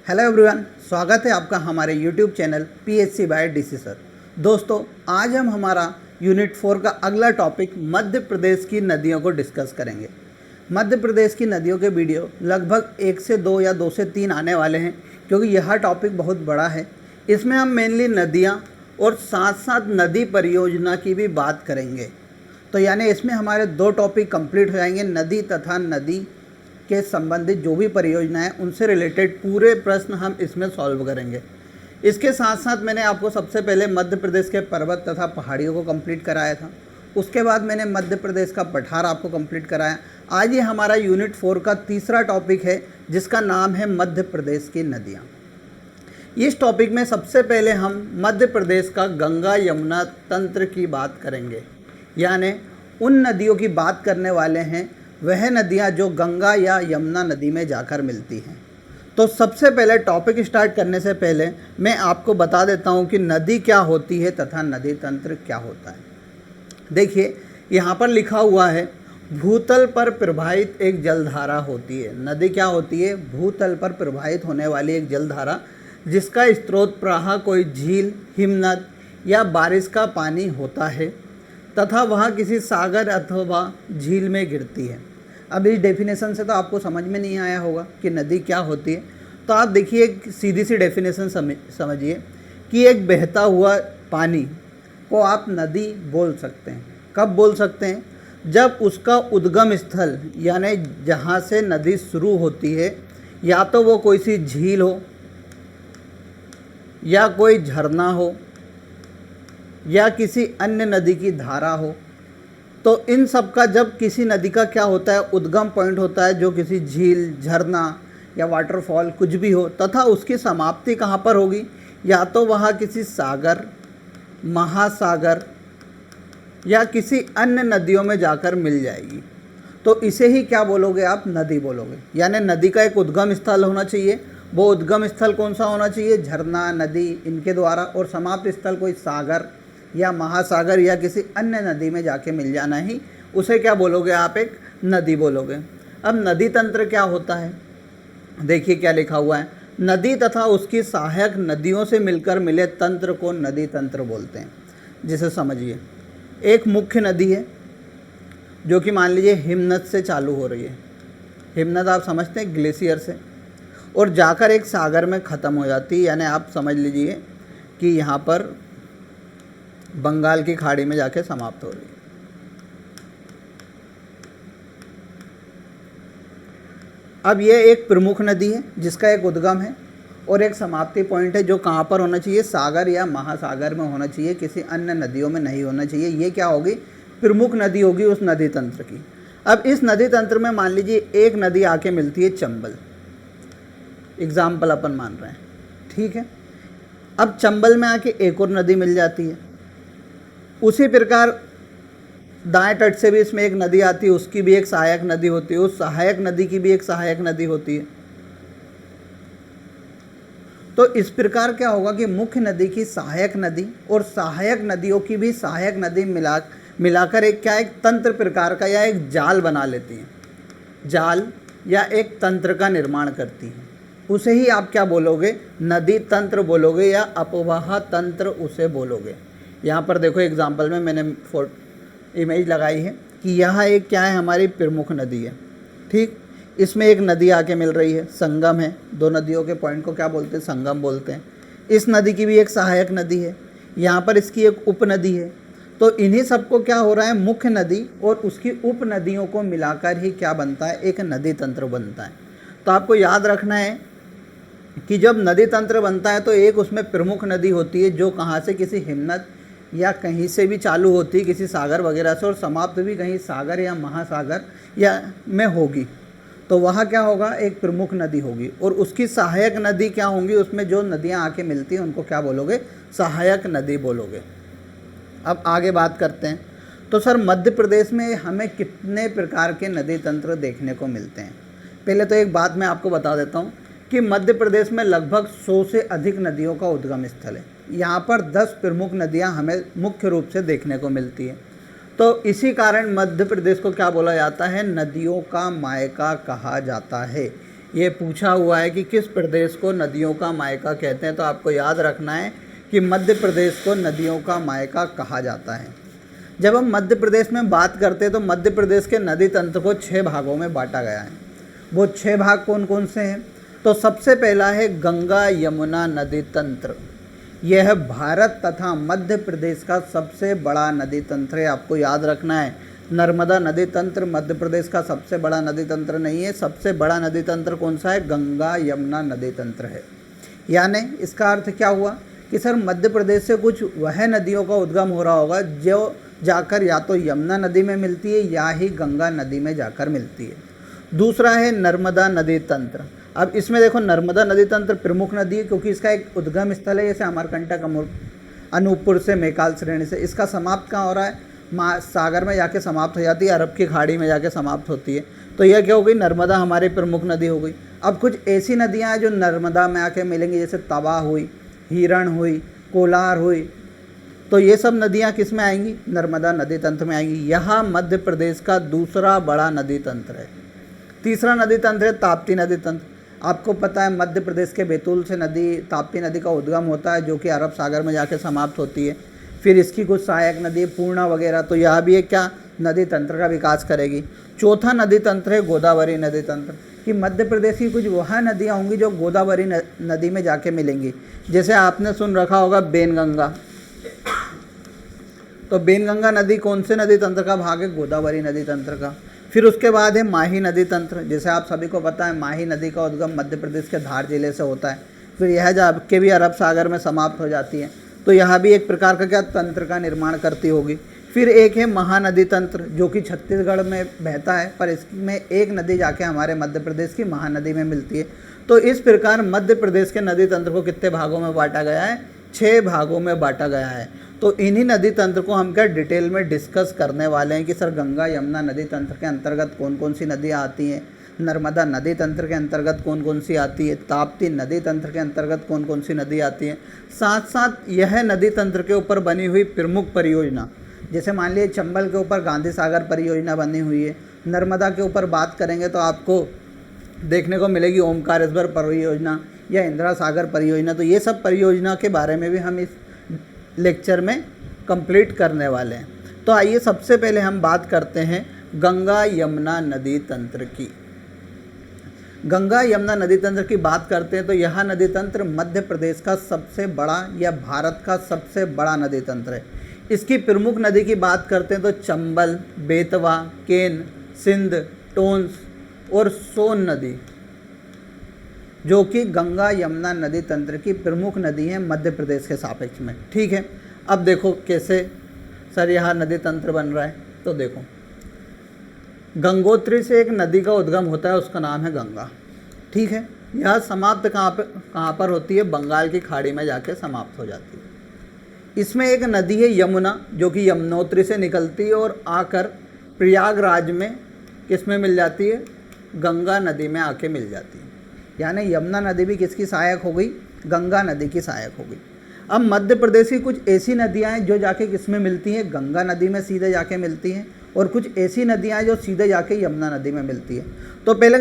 Hello everyone, स्वागत है आपका हमारे YouTube channel PHC by DC sir. दोस्तों, आज हम हमारा यूनिट 4 का अगला टॉपिक मध्य प्रदेश की नदियों को डिस्कस करेंगे। मध्य प्रदेश की नदियों के वीडियो लगभग 1 से 2 या 2 से 3 आने वाले हैं, क्योंकि यह टॉपिक बहुत बड़ा है। इसमें हम मेनली नदियाँ और साथ साथ नदी परियोजना की भी बात करेंगे। तो यानी इसमें हमारे 2 टॉपिक कंप्लीट हो जाएंगे, नदी तथा नदी के संबंधित जो भी परियोजना है उनसे रिलेटेड पूरे प्रश्न हम इसमें सॉल्व करेंगे। इसके साथ साथ मैंने आपको सबसे पहले मध्य प्रदेश के पर्वत तथा पहाड़ियों को कंप्लीट कराया था। उसके बाद मैंने मध्य प्रदेश का पठार आपको कंप्लीट कराया। आज ये हमारा यूनिट 4 का तीसरा टॉपिक है, जिसका नाम है मध्य प्रदेश की नदियाँ। इस टॉपिक में सबसे पहले हम मध्य प्रदेश का गंगा यमुना तंत्र की बात करेंगे, यानी उन नदियों की बात करने वाले हैं, वह नदियाँ जो गंगा या यमुना नदी में जाकर मिलती हैं। तो सबसे पहले टॉपिक स्टार्ट करने से पहले मैं आपको बता देता हूँ कि नदी क्या होती है तथा नदी तंत्र क्या होता है। देखिए, यहाँ पर लिखा हुआ है, भूतल पर प्रवाहित एक जलधारा होती है। नदी क्या होती है? भूतल पर प्रवाहित होने वाली एक जलधारा, जिसका स्रोत प्रवाह कोई झील, हिमनद या बारिश का पानी होता है तथा वह किसी सागर अथवा झील में गिरती है। अब इस डेफिनेशन से तो आपको समझ में नहीं आया होगा कि नदी क्या होती है। तो आप देखिए, एक सीधी सी डेफिनेशन समझिए कि एक बहता हुआ पानी को आप नदी बोल सकते हैं। कब बोल सकते हैं? जब उसका उद्गम स्थल यानी जहाँ से नदी शुरू होती है, या तो वो कोई सी झील हो या कोई झरना हो या किसी अन्य नदी की धारा हो। तो इन सब का जब किसी नदी का क्या होता है, उद्गम पॉइंट होता है, जो किसी झील, झरना या वाटरफॉल कुछ भी हो, तथा उसकी समाप्ति कहाँ पर होगी? या तो वह किसी सागर, महासागर या किसी अन्य नदियों में जाकर मिल जाएगी। तो इसे ही क्या बोलोगे आप? नदी बोलोगे। यानी नदी का एक उद्गम स्थल होना चाहिए। वो उद्गम स्थल कौन सा होना चाहिए? झरना, नदी, इनके द्वारा, और समाप्त स्थल कोई सागर या महासागर या किसी अन्य नदी में जाके मिल जाना ही उसे क्या बोलोगे आप? एक नदी बोलोगे। अब नदी तंत्र क्या होता है? देखिए क्या लिखा हुआ है, नदी तथा उसकी सहायक नदियों से मिलकर मिले तंत्र को नदी तंत्र बोलते हैं। जिसे समझिए, एक मुख्य नदी है जो कि मान लीजिए हिमनद से चालू हो रही है। हिमनद आप समझते हैं, ग्लेशियर से, और जाकर एक सागर में ख़त्म हो जाती है। यानी आप समझ लीजिए कि यहाँ पर बंगाल की खाड़ी में जाके समाप्त हो रही है। अब ये एक प्रमुख नदी है जिसका एक उद्गम है और एक समाप्ति पॉइंट है, जो कहाँ पर होना चाहिए? सागर या महासागर में होना चाहिए, किसी अन्य नदियों में नहीं होना चाहिए। ये क्या होगी? प्रमुख नदी होगी उस नदी तंत्र की। अब इस नदी तंत्र में मान लीजिए एक नदी आके मिलती है, चंबल, एग्जाम्पल अपन मान रहे हैं, ठीक है। अब चंबल में आके एक और नदी मिल जाती है। उसी प्रकार दाएं तट से भी इसमें एक नदी आती है, उसकी भी एक सहायक नदी होती है, उस सहायक नदी की भी एक सहायक नदी होती है। तो इस प्रकार क्या होगा कि मुख्य नदी की सहायक नदी और सहायक नदियों की भी सहायक नदी मिलाकर एक क्या, एक तंत्र प्रकार का या एक जाल बना लेती हैं। जाल या एक तंत्र का निर्माण करती हैं। उसे ही आप क्या बोलोगे? नदी तंत्र बोलोगे या अपवाह तंत्र उसे बोलोगे। यहाँ पर देखो एग्जाम्पल में मैंने इमेज लगाई है कि यह एक क्या है, हमारी प्रमुख नदी है, ठीक। इसमें एक नदी आके मिल रही है, संगम है। दो नदियों के पॉइंट को क्या बोलते हैं? संगम बोलते हैं। इस नदी की भी एक सहायक नदी है, यहाँ पर इसकी एक उपनदी है। तो इन्हीं सबको क्या हो रहा है? मुख्य नदी और उसकी उपनदियों को मिलाकर ही क्या बनता है? एक नदी तंत्र बनता है। तो आपको याद रखना है कि जब नदी तंत्र बनता है तो एक उसमें प्रमुख नदी होती है, जो कहाँ से? किसी हिमनद या कहीं से भी चालू होती है, किसी सागर वगैरह से, और समाप्त भी कहीं सागर या महासागर या में होगी। तो वहाँ क्या होगा? एक प्रमुख नदी होगी, और उसकी सहायक नदी क्या होंगी? उसमें जो नदियाँ आके मिलती हैं उनको क्या बोलोगे? सहायक नदी बोलोगे। अब आगे बात करते हैं। तो सर, मध्य प्रदेश में हमें कितने प्रकार के नदी तंत्र देखने को मिलते हैं? पहले तो एक बात मैं आपको बता देता हूँ कि मध्य प्रदेश में लगभग 100 से अधिक नदियों का उद्गम स्थल है। यहाँ पर 10 प्रमुख नदियाँ हमें मुख्य रूप से देखने को मिलती है। तो इसी कारण मध्य प्रदेश को क्या बोला जाता है? नदियों का मायका कहा जाता है। ये पूछा हुआ है कि किस प्रदेश को नदियों का मायका कहते हैं, तो आपको याद रखना है कि मध्य प्रदेश को नदियों का मायका कहा जाता है। जब हम मध्य प्रदेश में बात करते हैं तो मध्य प्रदेश के नदी तंत्र को 6 भागों में बांटा गया है। वो 6 भाग कौन कौन से हैं? तो सबसे पहला है गंगा यमुना नदी तंत्र। यह भारत तथा मध्य प्रदेश का सबसे बड़ा नदी तंत्र है। आपको याद रखना है, नर्मदा नदी तंत्र मध्य प्रदेश का सबसे बड़ा नदी तंत्र नहीं है। सबसे बड़ा नदी तंत्र कौन सा है? गंगा यमुना नदी तंत्र है। यानी इसका अर्थ क्या हुआ कि सर मध्य प्रदेश से कुछ वह नदियों का उद्गम हो रहा होगा जो जाकर या तो यमुना नदी में मिलती है या ही गंगा नदी में जाकर मिलती है। दूसरा है नर्मदा नदी तंत्र। अब इसमें देखो, नर्मदा नदी तंत्र प्रमुख नदी है क्योंकि इसका एक उद्गम स्थल है, जैसे अमरकंटक अनूपपुर से मेकाल श्रेणी से। इसका समाप्त कहाँ हो रहा है? सागर में जाके समाप्त हो जाती है, अरब की खाड़ी में जाके समाप्त होती है। तो यह क्या हो गई? नर्मदा हमारी प्रमुख नदी हो गई। अब कुछ ऐसी नदियाँ हैं जो नर्मदा में आके मिलेंगी, जैसे तवा हुई, हिरण हुई, कोलार हुई। तो ये सब नदियाँ किस में आएंगी? नर्मदा नदी तंत्र में आएंगी। यह मध्य प्रदेश का दूसरा बड़ा नदी तंत्र है। तीसरा नदी तंत्र है ताप्ती नदी तंत्र। आपको पता है मध्य प्रदेश के बैतूल से नदी ताप्ती नदी का उद्गम होता है, जो कि अरब सागर में जाके समाप्त होती है। फिर इसकी कुछ सहायक नदी पूर्णा वगैरह, तो यह भी एक क्या नदी तंत्र का विकास करेगी। चौथा नदी तंत्र है गोदावरी नदी तंत्र, कि मध्य प्रदेश की कुछ वह नदियाँ होंगी जो गोदावरी नदी में जाके मिलेंगी। जैसे आपने सुन रखा होगा बेनगंगा, तो बेनगंगा नदी कौन से नदी तंत्र का भाग है? गोदावरी नदी तंत्र का। फिर उसके बाद है माही नदी तंत्र। जैसे आप सभी को पता है माही नदी का उद्गम मध्य प्रदेश के धार जिले से होता है, फिर यह जाके भी अरब सागर में समाप्त हो जाती है। तो यहाँ भी एक प्रकार का क्या तंत्र का निर्माण करती होगी। फिर एक है महानदी तंत्र, जो कि छत्तीसगढ़ में बहता है, पर इसमें एक नदी जाके हमारे मध्य प्रदेश की महानदी में मिलती है। तो इस प्रकार मध्य प्रदेश के नदी तंत्र को कितने भागों में बांटा गया है? 6 भागों में बांटा गया है। तो इन्हीं नदी तंत्र को हम क्या डिटेल में डिस्कस करने वाले हैं कि सर गंगा यमुना नदी तंत्र के अंतर्गत कौन कौन सी नदियाँ आती हैं, नर्मदा नदी तंत्र के अंतर्गत कौन कौन सी आती है, ताप्ती नदी तंत्र के अंतर्गत कौन कौन सी नदी आती है। साथ साथ यह नदी तंत्र के ऊपर बनी हुई प्रमुख परियोजना, जैसे मान लीजिए चंबल के ऊपर गांधी सागर परियोजना बनी हुई है। नर्मदा के ऊपर बात करेंगे तो आपको देखने को मिलेगी ओमकारेश्वर परियोजना या इंदिरा सागर परियोजना। तो ये सब परियोजना के बारे में भी हम इस लेक्चर में कंप्लीट करने वाले हैं। तो आइए सबसे पहले हम बात करते हैं गंगा यमुना नदी तंत्र की। गंगा यमुना नदी तंत्र की बात करते हैं तो यह नदी तंत्र मध्य प्रदेश का सबसे बड़ा या भारत का सबसे बड़ा नदी तंत्र है। इसकी प्रमुख नदी की बात करते हैं तो चंबल, बेतवा, केन, सिंध, टोंस और सोन नदी, जो कि गंगा यमुना नदी तंत्र की प्रमुख नदी है मध्य प्रदेश के सापेक्ष में। ठीक है, अब देखो कैसे सर यहाँ नदी तंत्र बन रहा है। तो देखो, गंगोत्री से एक नदी का उद्गम होता है, उसका नाम है गंगा। ठीक है, यह समाप्त कहाँ पर होती है? बंगाल की खाड़ी में जाके समाप्त हो जाती है। इसमें एक नदी है यमुना, जो कि यमुनोत्री से निकलती है और आकर प्रयागराज में किस में मिल जाती है? गंगा नदी में आके मिल जाती है। यानी यमुना नदी भी किसकी सहायक हो गई? गंगा नदी की सहायक हो गई। अब मध्य प्रदेश की कुछ ऐसी नदियाँ हैं जो जाके किस में मिलती हैं? गंगा नदी में सीधे जाके मिलती हैं, और कुछ ऐसी नदियाँ हैं जो सीधे जाके यमुना नदी में मिलती है। तो पहले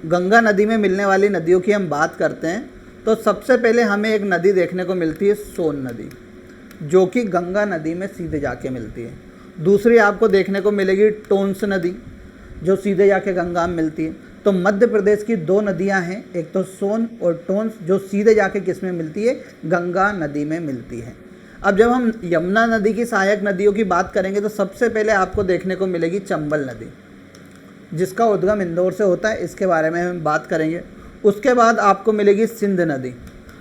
गंगा नदी में मिलने वाली नदियों की हम बात करते हैं। तो सबसे पहले हमें एक नदी देखने को मिलती है सोन नदी, जो कि गंगा नदी में सीधे जाके मिलती है। दूसरी आपको देखने को मिलेगी टोंस नदी, जो सीधे जाके गंगा में मिलती है। तो मध्य प्रदेश की 2 नदियां हैं, एक तो सोन और टोंस, जो सीधे जाके किस में मिलती है? गंगा नदी में मिलती है। अब जब हम यमुना नदी की सहायक नदियों की बात करेंगे तो सबसे पहले आपको देखने को मिलेगी चंबल नदी, जिसका उद्गम इंदौर से होता है, इसके बारे में हम बात करेंगे। उसके बाद आपको मिलेगी सिंध नदी।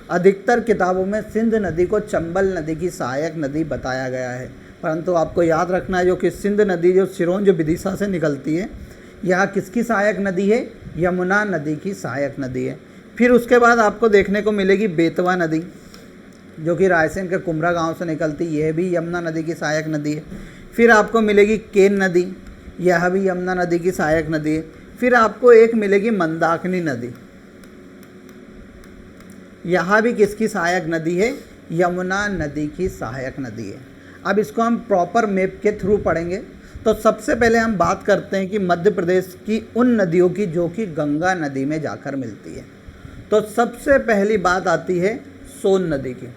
अधिकतर किताबों में सिंध नदी को चंबल नदी की सहायक नदी बताया गया है, परंतु आपको याद रखना है जो कि सिंध नदी जो सिरोंज विदिशा से निकलती है, यह किसकी सहायक नदी है? यमुना नदी की सहायक नदी है। फिर उसके बाद आपको देखने को मिलेगी बेतवा नदी, जो कि रायसेन के कुमरा गांव से निकलती, यह भी यमुना नदी की सहायक नदी है। फिर आपको मिलेगी केन नदी, यह भी यमुना नदी की सहायक नदी है। फिर आपको एक मिलेगी मंदाकिनी नदी, यह भी किसकी सहायक नदी है? यमुना नदी की सहायक नदी है। अब इसको हम प्रॉपर मैप के थ्रू पढ़ेंगे तो सबसे पहले हम बात करते हैं कि मध्य प्रदेश की उन नदियों की जो कि गंगा नदी में जाकर मिलती है। तो सबसे पहली बात आती है सोन नदी की।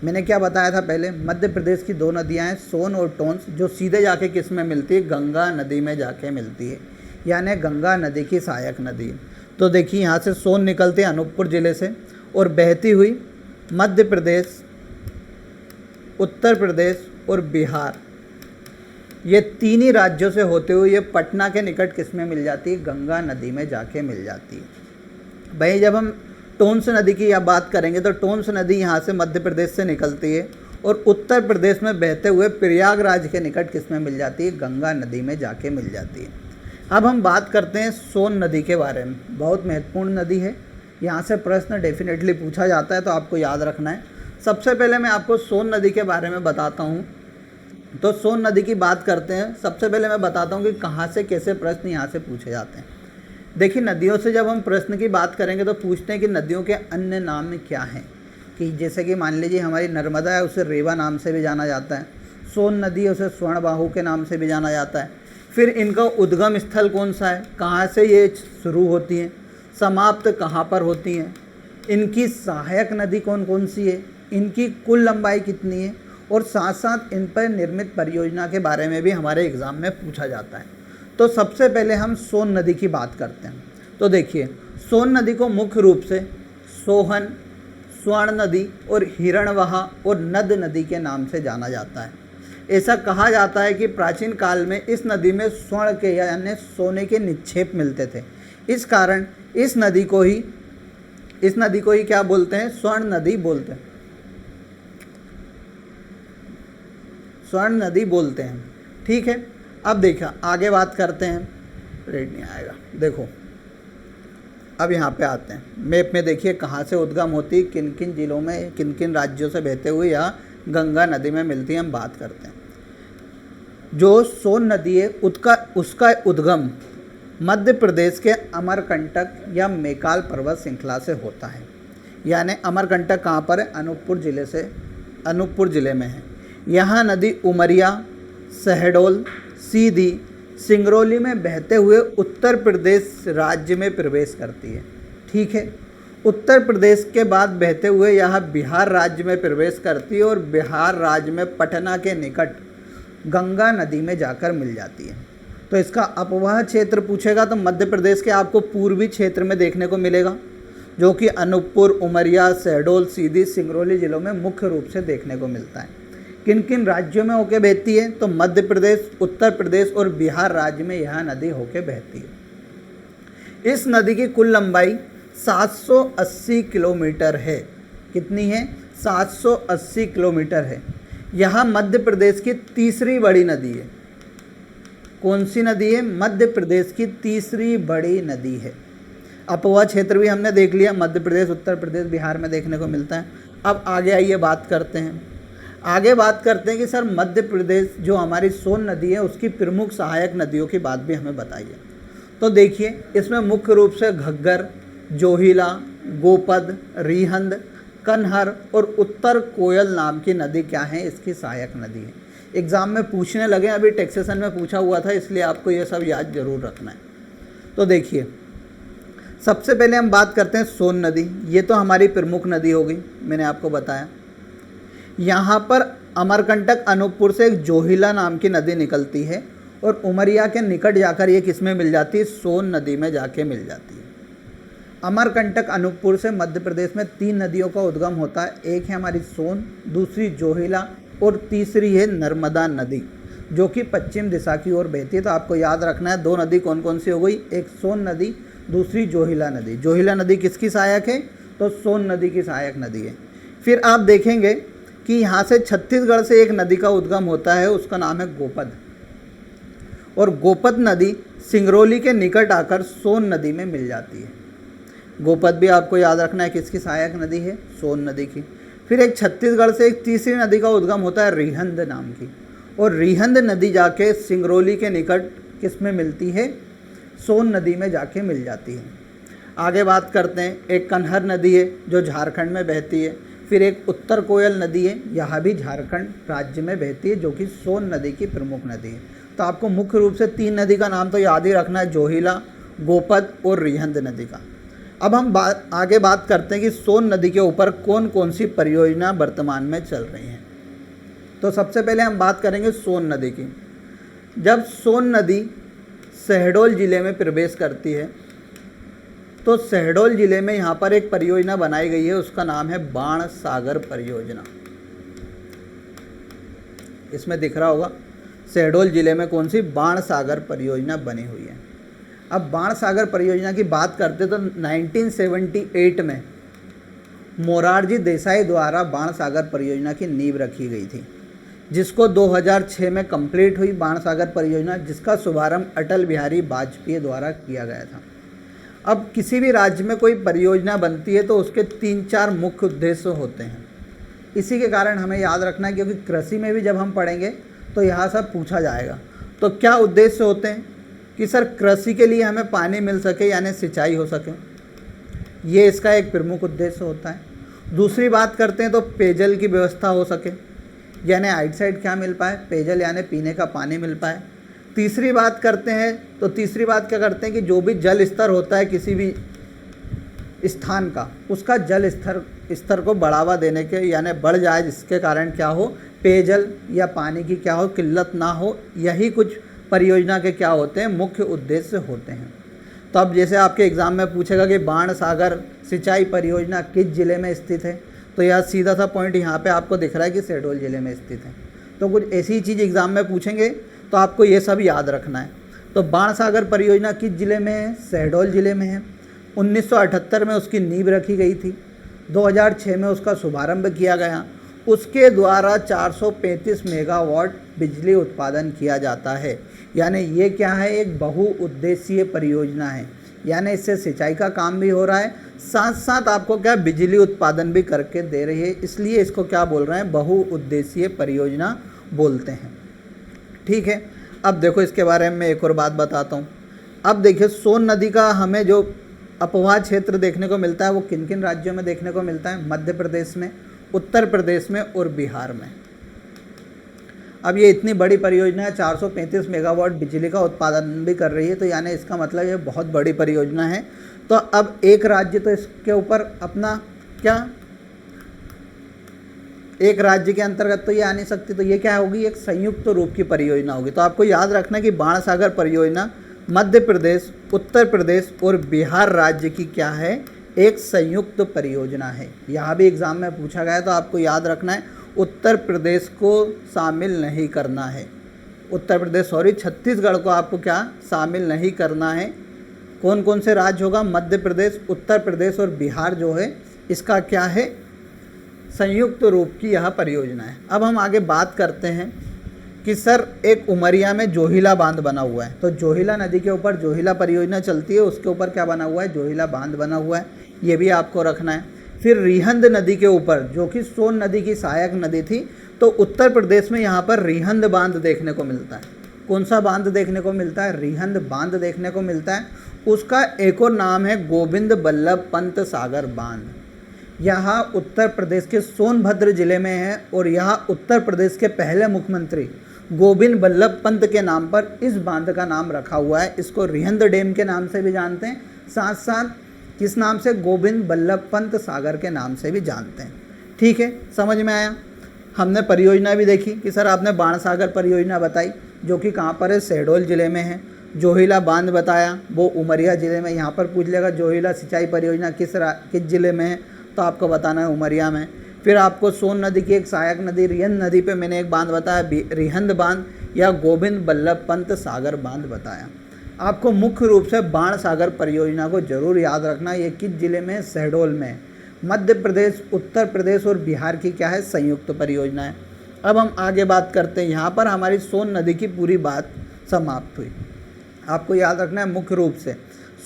मैंने क्या बताया था पहले, मध्य प्रदेश की दो नदियां हैं, सोन और टोंस, जो सीधे जाके किस में मिलती है, गंगा नदी में जाके मिलती है, यानी गंगा नदी की सहायक नदी है। तो देखिए यहाँ से सोन निकलती है अनूपपुर ज़िले से और बहती हुई मध्य प्रदेश, उत्तर प्रदेश और बिहार, ये तीन ही राज्यों से होते हुए ये पटना के निकट किस में मिल जाती है, गंगा नदी में जाके मिल जाती है। भाई जब हम टोंस नदी की या बात करेंगे तो टोंस नदी यहाँ से मध्य प्रदेश से निकलती है और उत्तर प्रदेश में बहते हुए प्रयागराज के निकट किस में मिल जाती है, गंगा नदी में जाके मिल जाती है। अब हम बात करते हैं सोन नदी के बारे में। बहुत महत्वपूर्ण नदी है, यहाँ से प्रश्न डेफिनेटली पूछा जाता है, तो आपको याद रखना है। सबसे पहले मैं आपको सोन नदी के बारे में बताता हूँ। तो सोन नदी की बात करते हैं। सबसे पहले मैं बताता हूँ कि कहाँ से कैसे प्रश्न यहाँ से पूछे जाते हैं। देखिए, नदियों से जब हम प्रश्न की बात करेंगे तो पूछते हैं कि नदियों के अन्य नाम क्या हैं, कि जैसे कि मान लीजिए हमारी नर्मदा है, उसे रेवा नाम से भी जाना जाता है। सोन नदी है, उसे स्वर्णबाहु के नाम से भी जाना जाता है। फिर इनका उद्गम स्थल कौन सा है, कहाँ से ये शुरू होती हैं, समाप्त कहाँ पर होती हैं, इनकी सहायक नदी कौन कौन सी है, इनकी कुल लंबाई कितनी है, और साथ साथ इन पर निर्मित परियोजना के बारे में भी हमारे एग्ज़ाम में पूछा जाता है। तो सबसे पहले हम सोन नदी की बात करते हैं। तो देखिए, सोन नदी को मुख्य रूप से सोहन, स्वर्ण नदी और हिरणवहा और नद नदी के नाम से जाना जाता है। ऐसा कहा जाता है कि प्राचीन काल में इस नदी में स्वर्ण के यानी सोने के निक्षेप मिलते थे। इस कारण इस नदी को ही क्या बोलते हैं, स्वर्ण नदी बोलते हैं, स्वर्ण नदी बोलते हैं। ठीक है, अब देखा आगे बात करते हैं। रेड नहीं आएगा, देखो अब यहाँ पे आते हैं। मैप में देखिए कहाँ से उद्गम होती है, किन किन जिलों में, किन किन राज्यों से बहते हुए यहाँ गंगा नदी में मिलती है, हम बात करते हैं। जो सोन नदी है उसका उद्गम मध्य प्रदेश के अमरकंटक या मैकाल पर्वत श्रृंखला से होता है। यानी अमरकंटक कहाँ पर है, अनूपपुर ज़िले में है। यहाँ नदी उमरिया, शहडोल, सीधी, सिंगरौली में बहते हुए उत्तर प्रदेश राज्य में प्रवेश करती है। ठीक है, उत्तर प्रदेश के बाद बहते हुए यह बिहार राज्य में प्रवेश करती है और बिहार राज्य में पटना के निकट गंगा नदी में जाकर मिल जाती है। तो इसका अपवाह क्षेत्र पूछेगा तो मध्य प्रदेश के आपको पूर्वी क्षेत्र में देखने को मिलेगा, जो कि अनूपपुर, उमरिया, शहडोल, सीधी, सिंगरौली जिलों में मुख्य रूप से देखने को मिलता है। किन किन राज्यों में होके बहती है, तो मध्य प्रदेश, उत्तर प्रदेश और बिहार राज्य में यह नदी होके बहती है। इस नदी की कुल लंबाई 780 किलोमीटर है। कितनी है, 780 किलोमीटर है। यह मध्य प्रदेश की तीसरी बड़ी नदी है। कौन सी नदी है, मध्य प्रदेश की तीसरी बड़ी नदी है। अपवा क्षेत्र भी हमने देख लिया, मध्य प्रदेश, उत्तर प्रदेश, बिहार में देखने को मिलता है। अब आगे आइए बात करते हैं कि सर मध्य प्रदेश जो हमारी सोन नदी है उसकी प्रमुख सहायक नदियों की बात भी हमें बताइए। तो देखिए, इसमें मुख्य रूप से घग्गर, जोहिला, गोपद, रिहंद, कन्हर और उत्तर कोयल नाम की नदी क्या है, इसकी सहायक नदी है। एग्ज़ाम में पूछने लगे, अभी टैक्सेशन में पूछा हुआ था, इसलिए आपको ये सब याद जरूर रखना है। तो देखिए, सबसे पहले हम बात करते हैं सोन नदी। ये तो हमारी प्रमुख नदी हो गई, मैंने आपको बताया। यहाँ पर अमरकंटक अनूपपुर से एक जोहिला नाम की नदी निकलती है और उमरिया के निकट जाकर ये किस में मिल जाती है, सोन नदी में जाके मिल जाती है। अमरकंटक अनूपपुर से मध्य प्रदेश में 3 नदियों का उद्गम होता है। एक है हमारी सोन, दूसरी जोहिला और तीसरी है नर्मदा नदी, जो कि पश्चिम दिशा की ओर बहती है। तो आपको याद रखना है 2 नदी कौन कौन सी हो गई, एक सोन नदी, दूसरी जोहिला नदी। जोहिला नदी किसकी सहायक है, तो सोन नदी की सहायक नदी है। फिर आप देखेंगे कि यहाँ से छत्तीसगढ़ से एक नदी का उद्गम होता है, उसका नाम है गोपद, और गोपद नदी सिंगरौली के निकट आकर सोन नदी में मिल जाती है। गोपद भी आपको याद रखना है किसकी सहायक नदी है, सोन नदी की। फिर एक छत्तीसगढ़ से एक तीसरी नदी का उद्गम होता है रिहंद नाम की, और रिहंद नदी जाके सिंगरौली के निकट किस में मिलती है, सोन नदी में जाके मिल जाती है। आगे बात करते हैं, एक कन्हर नदी है जो झारखंड में बहती है। फिर एक उत्तर कोयल नदी है, यह भी झारखंड राज्य में बहती है, जो कि सोन नदी की प्रमुख नदी है। तो आपको मुख्य रूप से 3 नदी का नाम तो याद ही रखना है, जोहिला, गोपद और रिहंद नदी का। अब हम आगे बात करते हैं कि सोन नदी के ऊपर कौन कौन सी परियोजना वर्तमान में चल रही हैं। तो सबसे पहले हम बात करेंगे सोन नदी की। जब सोन नदी शहडोल ज़िले में प्रवेश करती है तो शहडोल ज़िले में यहाँ पर एक परियोजना बनाई गई है, उसका नाम है बाण सागर परियोजना। इसमें दिख रहा होगा शहडोल ज़िले में कौन सी बाण सागर परियोजना बनी हुई है। अब बाण सागर परियोजना की बात करते तो 1978 में मोरारजी देसाई द्वारा बाण सागर परियोजना की नींव रखी गई थी, जिसको 2006 में कंप्लीट हुई बाण सागर परियोजना, जिसका शुभारंभ अटल बिहारी वाजपेयी द्वारा किया गया था। अब किसी भी राज्य में कोई परियोजना बनती है तो उसके 3-4 मुख्य उद्देश्य होते हैं। इसी के कारण हमें याद रखना है, क्योंकि कृषि में भी जब हम पढ़ेंगे तो यहाँ सब पूछा जाएगा। तो क्या उद्देश्य होते हैं कि सर कृषि के लिए हमें पानी मिल सके, यानी सिंचाई हो सके, ये इसका एक प्रमुख उद्देश्य होता है। दूसरी बात करते हैं तो पेयजल की व्यवस्था हो सके, यानी आउटसाइड क्या मिल पाए, पेयजल यानी पीने का पानी मिल पाए। तीसरी बात करते हैं तो तीसरी बात क्या करते हैं कि जो भी जल स्तर होता है किसी भी स्थान का, उसका जल स्तर को बढ़ावा देने के, यानी बढ़ जाए, जिसके कारण क्या हो, पेयजल या पानी की क्या हो, किल्लत ना हो। यही कुछ परियोजना के क्या होते हैं, मुख्य उद्देश्य होते हैं। तो अब जैसे आपके एग्ज़ाम में पूछेगा कि बाण सागर सिंचाई परियोजना किस ज़िले में स्थित है, तो यह सीधा सा पॉइंट यहाँ पे आपको दिख रहा है कि शहडोल ज़िले में स्थित है। तो कुछ ऐसी चीज़ एग्ज़ाम में पूछेंगे तो आपको ये सब याद रखना है। तो बाण सागर परियोजना किस ज़िले में है, शहडोल ज़िले में है। 1978 में उसकी नींव रखी गई थी, 2006 में उसका शुभारंभ किया गया। उसके द्वारा 435 मेगावाट बिजली उत्पादन किया जाता है, यानी ये क्या है, एक बहुउद्देशीय परियोजना है, यानी इससे सिंचाई का काम भी हो रहा है, साथ साथ आपको क्या बिजली उत्पादन भी करके दे रही है, इसलिए इसको क्या बोल रहे हैं, बहुउद्देशीय परियोजना बोलते हैं। ठीक है, अब देखो इसके बारे में एक और बात बताता हूँ। अब देखिए सोन नदी का हमें जो अपवाह क्षेत्र देखने को मिलता है वो किन किन राज्यों में देखने को मिलता है, मध्य प्रदेश में, उत्तर प्रदेश में और बिहार में। अब ये इतनी बड़ी परियोजना है, 435 मेगावाट बिजली का उत्पादन भी कर रही है, तो यानी इसका मतलब ये बहुत बड़ी परियोजना है। तो अब एक राज्य तो इसके ऊपर अपना क्या, एक राज्य के अंतर्गत तो ये आ नहीं सकती, तो ये क्या होगी, एक संयुक्त रूप की परियोजना होगी। तो आपको याद रखना कि बाण सागर परियोजना मध्य प्रदेश, उत्तर प्रदेश और बिहार राज्य की क्या है, एक संयुक्त परियोजना है। यहाँ भी एग्ज़ाम में पूछा गया, तो आपको याद रखना है उत्तर प्रदेश को शामिल नहीं करना है, छत्तीसगढ़ को आपको क्या शामिल नहीं करना है। कौन कौन से राज्य होगा, मध्य प्रदेश, उत्तर प्रदेश और बिहार जो है इसका क्या है, संयुक्त रूप की यह परियोजना है। अब हम आगे बात करते हैं कि सर एक उमरिया में जोहिला बांध बना हुआ है, तो जोहिला नदी के ऊपर जोहिला परियोजना चलती है, उसके ऊपर क्या बना हुआ है, जोहिला बांध बना हुआ है, ये भी आपको रखना है। फिर रिहंद नदी के ऊपर, जो कि सोन नदी की सहायक नदी थी, तो उत्तर प्रदेश में यहाँ पर रिहंद बांध देखने को मिलता है। कौन सा बांध देखने को मिलता है, रिहंद बांध देखने को मिलता है। उसका एक और नाम है गोविंद बल्लभ पंत सागर बांध। यहाँ उत्तर प्रदेश के सोनभद्र जिले में है और यहाँ उत्तर प्रदेश के पहले मुख्यमंत्री गोविंद बल्लभ पंत के नाम पर इस बांध का नाम रखा हुआ है। इसको रिहंद डैम के नाम से भी जानते हैं, साथ साथ किस नाम से, गोविंद बल्लभ पंत सागर के नाम से भी जानते हैं। ठीक है, समझ में आया। हमने परियोजना भी देखी कि सर आपने बाण सागर परियोजना बताई, जो कि कहाँ पर है, शहडोल ज़िले में है। जोहिला बांध बताया, वो उमरिया ज़िले में। यहाँ पर पूछ लेगा जोहिला सिंचाई परियोजना किस ज़िले में है, तो आपको बताना है उमरिया में। फिर आपको सोन नदी की एक सहायक नदी रिहंद नदी पे मैंने एक बांध बताया, रिहंद बांध या गोविंद बल्लभ पंत सागर बांध बताया। आपको मुख्य रूप से बाण सागर परियोजना को जरूर याद रखना, ये किस जिले में, शहडोल में। मध्य प्रदेश, उत्तर प्रदेश और बिहार की क्या है, संयुक्त परियोजना है। अब हम आगे बात करते हैं, यहाँ पर हमारी सोन नदी की पूरी बात समाप्त हुई। आपको याद रखना है मुख्य रूप से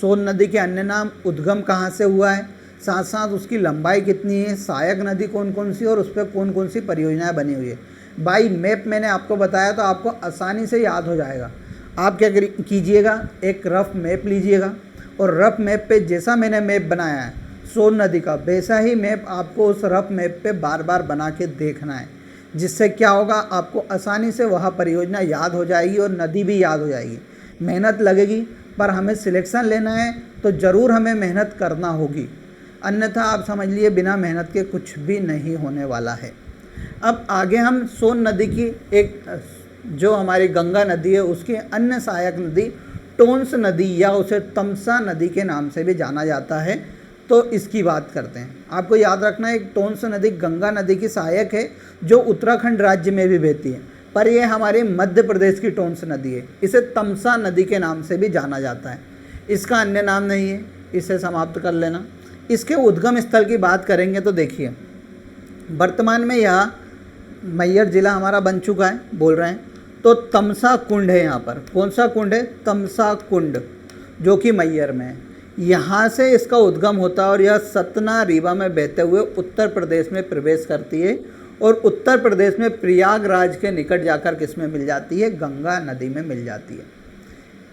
सोन नदी के अन्य नाम, उद्गम कहाँ से हुआ है, साथ साथ उसकी लंबाई कितनी है, सहायक नदी कौन कौन सी और उस पर कौन कौन सी परियोजनाएं बनी हुई है। बाई मैप मैंने आपको बताया, तो आपको आसानी से याद हो जाएगा। आप क्या कीजिएगा, एक रफ मैप लीजिएगा और रफ मैप पे जैसा मैंने मैप बनाया है सोन नदी का, वैसा ही मैप आपको उस रफ मैप पे बार बार बना के देखना है। जिससे क्या होगा, आपको आसानी से वह परियोजना याद हो जाएगी और नदी भी याद हो जाएगी। मेहनत लगेगी, पर हमें सिलेक्शन लेना है तो ज़रूर हमें मेहनत करना होगी, अन्यथा आप समझ लिए बिना मेहनत के कुछ भी नहीं होने वाला है। अब आगे हम सोन नदी की एक जो हमारी गंगा नदी है उसकी अन्य सहायक नदी टोंस नदी या उसे तमसा नदी के नाम से भी जाना जाता है, तो इसकी बात करते हैं। आपको याद रखना है, एक टोंस नदी गंगा नदी की सहायक है जो उत्तराखंड राज्य में भी बहती है, पर यह हमारे मध्य प्रदेश की टोंस नदी है। इसे तमसा नदी के नाम से भी जाना जाता है, इसका अन्य नाम नहीं है, इसे समाप्त कर लेना। इसके उद्गम स्थल की बात करेंगे तो देखिए, वर्तमान में यह मैहर जिला हमारा बन चुका है, बोल रहे हैं तो तमसा कुंड है। यहाँ पर कौन सा कुंड है? तमसा कुंड, जो कि मैहर में है। यहाँ से इसका उद्गम होता है और यह सतना रीवा में बहते हुए उत्तर प्रदेश में प्रवेश करती है और उत्तर प्रदेश में प्रयागराज के निकट जाकर किस में मिल जाती है? गंगा नदी में मिल जाती है।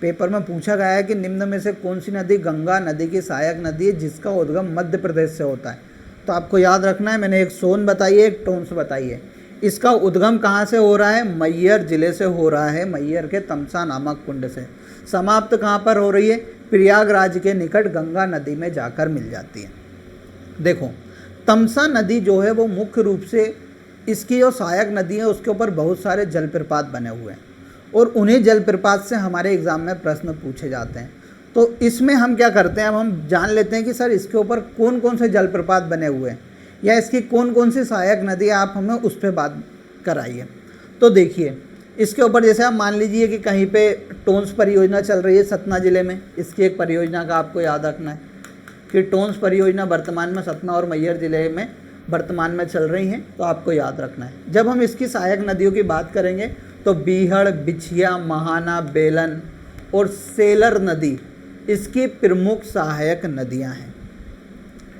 पेपर में पूछा गया है कि निम्न में से कौन सी नदी गंगा नदी की सहायक नदी है जिसका उद्गम मध्य प्रदेश से होता है? तो आपको याद रखना है, मैंने एक सोन बताई है, एक टोंस बताई है। इसका उद्गम कहाँ से हो रहा है? मैहर जिले से हो रहा है, मैहर के तमसा नामक कुंड से। समाप्त कहाँ पर हो रही है? प्रयागराज के निकट गंगा नदी में जाकर मिल जाती है। देखो, तमसा नदी जो है वो मुख्य रूप से इसकी जो सहायक नदी है उसके ऊपर बहुत सारे जलप्रपात बने हुए हैं और उन्हीं जलप्रपात से हमारे एग्ज़ाम में प्रश्न पूछे जाते हैं। तो इसमें हम क्या करते हैं, अब हम जान लेते हैं कि सर इसके ऊपर कौन कौन से जलप्रपात बने हुए हैं या इसकी कौन कौन सी सहायक नदी है, आप हमें उस पर बात कराइए। तो देखिए, इसके ऊपर जैसे आप मान लीजिए कि कहीं पे टोंस परियोजना चल रही है सतना ज़िले में, इसकी एक परियोजना का आपको याद रखना है कि टोंस परियोजना वर्तमान में सतना और मैहर जिले में वर्तमान में चल रही हैं, तो आपको याद रखना है। जब हम इसकी सहायक नदियों की बात करेंगे तो बीहड़, बिछिया, महाना, बेलन और सेलर नदी इसकी प्रमुख सहायक नदियां हैं।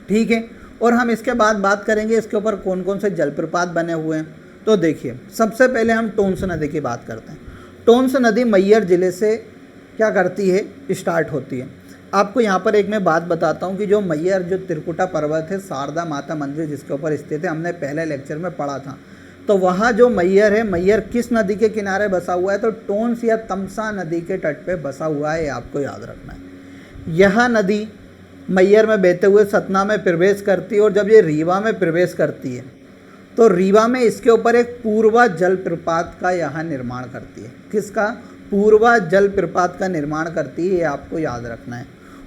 ठीक है, और हम इसके बाद बात करेंगे इसके ऊपर कौन कौन से जलप्रपात बने हुए हैं। तो देखिए, सबसे पहले हम टोंस नदी की बात करते हैं। टोंस नदी मैहर जिले से क्या करती है? स्टार्ट होती है। आपको यहाँ पर एक मैं बात बताता हूँ कि जो मैहर जो त्रिकुटा पर्वत है, शारदा माता मंदिर जिसके ऊपर स्थित है, हमने पहले लेक्चर में पढ़ा था। तो वहाँ जो मैहर है, मैहर किस नदी के किनारे बसा हुआ है? तो टोंस या तमसा नदी के तट पे बसा हुआ है, आपको याद रखना है। यह नदी मैहर में बहते हुए सतना में प्रवेश करती है और जब ये रीवा में प्रवेश करती है तो रीवा में इसके ऊपर एक पूर्वा जलप्रपात का यहाँ निर्माण करती है। किसका? पूर्वा जलप्रपात का निर्माण करती है, ये आपको याद रखना है।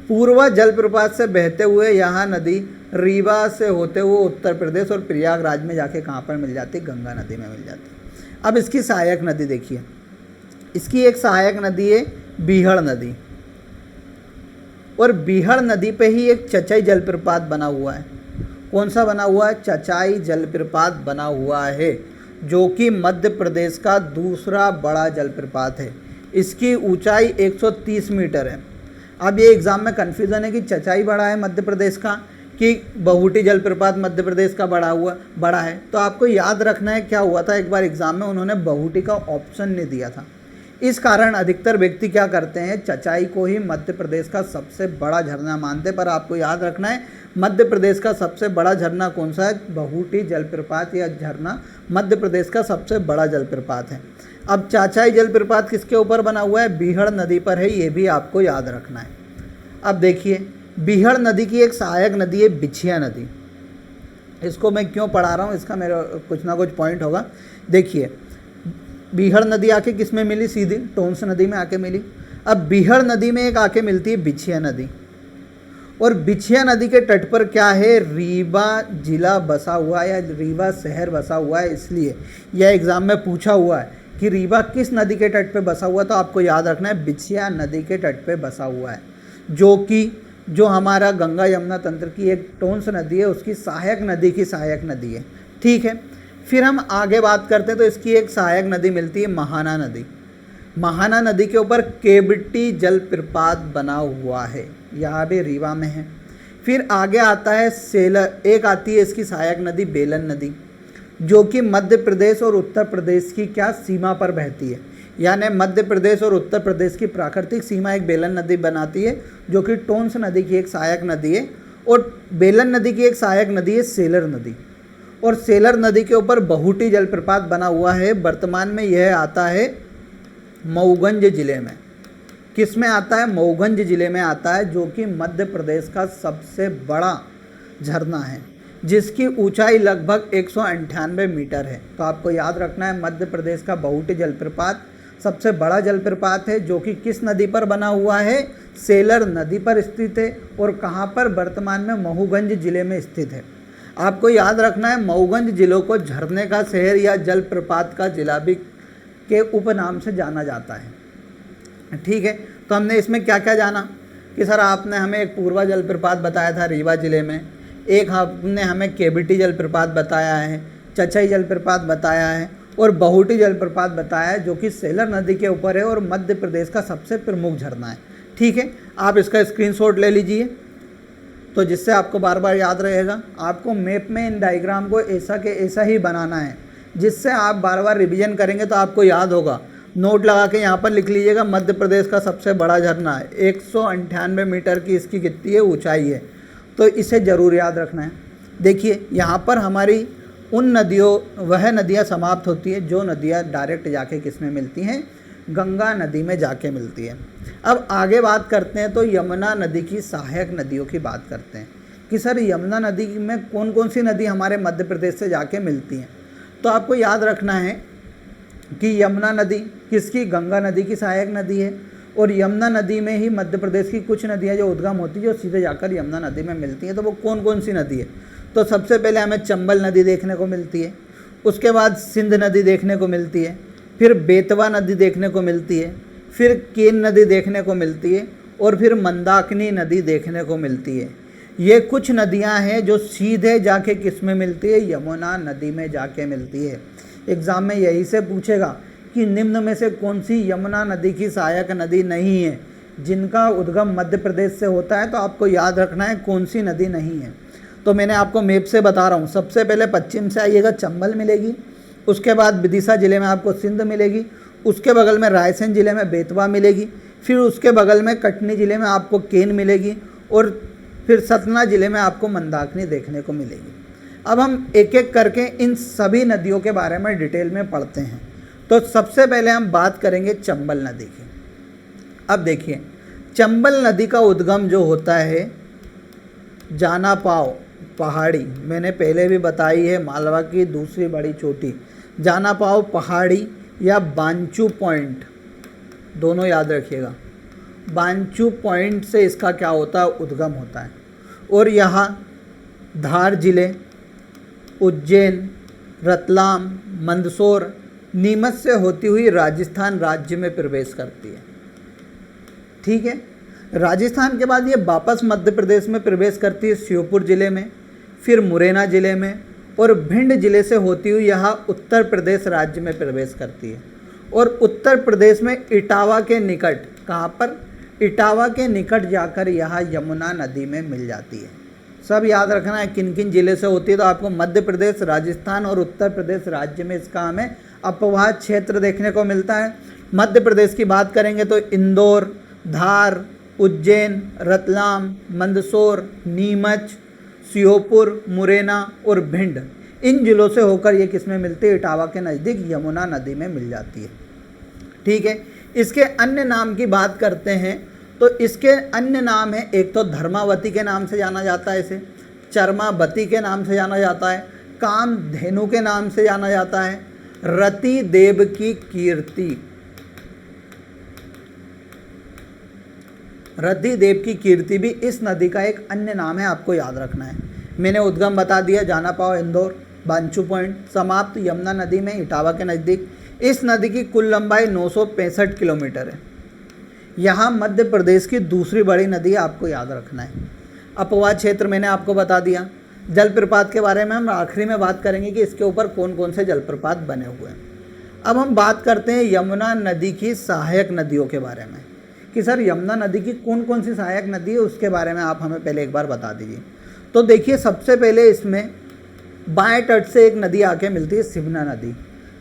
पूर्वा जलप्रपात से बहते हुए यहाँ नदी रीवा से होते हुए उत्तर प्रदेश और प्रयागराज में जाके कहाँ पर मिल जाती है? गंगा नदी में मिल जाती है। अब इसकी सहायक नदी देखिए, इसकी एक सहायक नदी है बीहड़ नदी, और बीहड़ नदी पे ही एक चचाई जलप्रपात बना हुआ है। कौन सा बना हुआ है? चचाई जलप्रपात बना हुआ है, जो कि मध्य प्रदेश का दूसरा बड़ा जलप्रपात है। इसकी ऊंचाई 130 मीटर है। अब ये एग्ज़ाम में कन्फ्यूज़न है कि चचाई बड़ा है मध्य प्रदेश का कि बहुटी जलप्रपात मध्य प्रदेश का बड़ा है। तो आपको याद रखना है क्या हुआ था, एक बार एग्ज़ाम में उन्होंने बहुटी का ऑप्शन नहीं दिया था। इस कारण अधिकतर व्यक्ति क्या करते हैं, चचाई को ही मध्य प्रदेश का सबसे बड़ा झरना मानते हैं। पर आपको याद रखना है, मध्य प्रदेश का सबसे बड़ा झरना कौन सा है? बहुटी जलप्रपात या झरना मध्य प्रदेश का सबसे बड़ा जलप्रपात है। अब चचाई जलप्रपात किसके ऊपर बना हुआ है? बीहड़ नदी पर है, ये भी आपको याद रखना है। अब देखिए, बीहड़ नदी की एक सहायक नदी है बिछिया नदी। इसको मैं क्यों पढ़ा रहा हूँ, इसका मेरा कुछ ना कुछ पॉइंट होगा। देखिए, बीहड़ नदी आके किस में मिली? सीधी टोंस नदी में आके मिली। अब बीहड़ नदी में एक आके मिलती है बिछिया नदी, और बिछिया नदी के तट पर क्या है? रीवा जिला बसा हुआ है या रीवा शहर बसा हुआ है। इसलिए यह एग्ज़ाम में पूछा हुआ है कि रीवा किस नदी के तट पे बसा हुआ, तो आपको याद रखना है बिछिया नदी के तट पे बसा हुआ है, जो कि जो हमारा गंगा यमुना तंत्र की एक टोंस नदी है उसकी सहायक नदी की सहायक नदी है। ठीक है, फिर हम आगे बात करते हैं तो इसकी एक सहायक नदी मिलती है महाना नदी। महाना नदी के ऊपर केवटी जलप्रपात बना हुआ है, यहाँ भी रीवा में है। फिर आगे आता है सेलर, एक आती है इसकी सहायक नदी बेलन नदी, जो कि मध्य प्रदेश और उत्तर प्रदेश की क्या सीमा पर बहती है। यानी मध्य प्रदेश और उत्तर प्रदेश की प्राकृतिक सीमा एक बेलन नदी बनाती है, जो कि टोंस नदी की एक सहायक नदी है। और बेलन नदी की एक सहायक नदी है सेलर नदी, और सेलर नदी के ऊपर बहुटी जलप्रपात बना हुआ है। वर्तमान में यह आता है मऊगंज जिले में। किस में आता है? मऊगंज जिले में आता है, जो कि मध्य प्रदेश का सबसे बड़ा झरना है, जिसकी ऊंचाई लगभग 198 मीटर है। तो आपको याद रखना है, मध्य प्रदेश का बहुटी जलप्रपात सबसे बड़ा जलप्रपात है, जो कि किस नदी पर बना हुआ है? सेलर नदी पर स्थित है। और कहाँ पर? वर्तमान में मऊगंज जिले में स्थित है। आपको याद रखना है, मऊगंज जिलों को झरने का शहर या जलप्रपात का जिला भी के उपनाम से जाना जाता है। ठीक है, तो हमने इसमें क्या क्या जाना कि सर आपने हमें एक पूर्वा जलप्रपात बताया था रीवा जिले में, एक आपने हमें केबिटी जलप्रपात बताया है, चचई जलप्रपात बताया है और बहुटी जलप्रपात बताया है, जो कि सेलर नदी के ऊपर है और मध्य प्रदेश का सबसे प्रमुख झरना है। ठीक है, आप इसका स्क्रीनशॉट ले लीजिए, तो जिससे आपको बार बार याद रहेगा। आपको मैप में इन डायग्राम को ऐसा के ऐसा ही बनाना है, जिससे आप बार बार रिवीजन करेंगे तो आपको याद होगा। नोट लगा के यहाँ पर लिख लीजिएगा, मध्य प्रदेश का सबसे बड़ा झरना है, 198 मीटर की इसकी कितनी है? ऊंचाई है। तो इसे ज़रूर याद रखना है। देखिए यहाँ पर हमारी उन नदियों वह नदियाँ समाप्त होती है जो नदियाँ डायरेक्ट जाके किस में मिलती हैं? गंगा नदी में जाके मिलती है। अब आगे बात करते हैं तो यमुना नदी की सहायक नदियों की बात करते हैं कि सर यमुना नदी में कौन कौन सी नदी हमारे मध्य प्रदेश से जाके मिलती हैं। तो आपको याद रखना है कि यमुना नदी किसकी? गंगा नदी की सहायक नदी है। और यमुना नदी में ही मध्य प्रदेश की कुछ नदियाँ जो उद्गम होती है, जो सीधे जाकर यमुना नदी में मिलती हैं। तो वो कौन कौन सी नदी है? तो सबसे पहले हमें चंबल नदी देखने को मिलती है, उसके बाद सिंध नदी देखने को मिलती है, फिर बेतवा नदी देखने को मिलती है, फिर केन नदी देखने को मिलती है और फिर मंदाकिनी नदी देखने को मिलती है। ये कुछ नदियां हैं जो सीधे जाके किस में मिलती है? यमुना नदी में जाके मिलती है। एग्ज़ाम में यही से पूछेगा कि निम्न में से कौन सी यमुना नदी की सहायक नदी नहीं है? जिनका उद्गम मध्य प्रदेश से होता है तो आपको याद रखना है कौन सी नदी नहीं है। तो मैंने आपको मैप से बता रहा हूँ, सबसे पहले पश्चिम से आइएगा चंबल मिलेगी, उसके बाद विदिशा जिले में आपको सिंध मिलेगी, उसके बगल में रायसेन जिले में बेतवा मिलेगी, फिर उसके बगल में कटनी जिले में आपको केन मिलेगी और फिर सतना जिले में आपको मंदाकिनी देखने को मिलेगी। अब हम एक एक करके इन सभी नदियों के बारे में डिटेल में पढ़ते हैं। तो सबसे पहले हम बात करेंगे चंबल नदी की। अब देखिए, चंबल नदी का उद्गम जो होता है जानापाव पहाड़ी, मैंने पहले भी बताई है, मालवा की दूसरी बड़ी चोटी जानापाव पहाड़ी या बांचू पॉइंट, दोनों याद रखिएगा। बांचू पॉइंट से इसका क्या होता है? उद्गम होता है और यहाँ धार जिले, उज्जैन, रतलाम, मंदसौर, नीमच से होती हुई राजस्थान राज्य में प्रवेश करती है। ठीक है, राजस्थान के बाद ये वापस मध्य प्रदेश में प्रवेश करती है श्योपुर जिले में, फिर मुरैना जिले में और भिंड जिले से होती हुई यहाँ उत्तर प्रदेश राज्य में प्रवेश करती है। और उत्तर प्रदेश में इटावा के निकट, कहाँ पर? इटावा के निकट जाकर यहाँ यमुना नदी में मिल जाती है। सब याद रखना है किन किन जिले से होती है। तो आपको मध्य प्रदेश, राजस्थान और उत्तर प्रदेश राज्य में इसका हमें अपवाह क्षेत्र देखने को मिलता है। मध्य प्रदेश की बात करेंगे तो इंदौर, धार, उज्जैन, रतलाम, मंदसौर, नीमच, श्योपुर, मुरैना और भिंड, इन जिलों से होकर ये किस में मिलती है? इटावा के नज़दीक यमुना नदी में मिल जाती है। ठीक है, इसके अन्य नाम की बात करते हैं तो इसके अन्य नाम है, एक तो धर्मावती के नाम से जाना जाता है, इसे चरमावती के नाम से जाना जाता है, कामधेनु के नाम से जाना जाता है, रति देव की कीर्ति, रति देव की कीर्ति भी इस नदी का एक अन्य नाम है, आपको याद रखना है। मैंने उद्गम बता दिया, जानापाव इंदौर, बांचू पॉइंट, समाप्त यमुना नदी में इटावा के नज़दीक। इस नदी की कुल लंबाई 965 किलोमीटर है। यहाँ मध्य प्रदेश की दूसरी बड़ी नदी है, आपको याद रखना है। अपवाह क्षेत्र मैंने आपको बता दिया। जलप्रपात के बारे में हम आखिरी में बात करेंगे कि इसके ऊपर कौन कौन से जलप्रपात बने हुए हैं। अब हम बात करते हैं यमुना नदी की सहायक नदियों के बारे में कि सर यमुना नदी की कौन कौन सी सहायक नदी है, उसके बारे में आप हमें पहले एक बार बता दीजिए। तो देखिए, सबसे पहले इसमें बाएं तट से एक नदी आके मिलती है, सिबना नदी।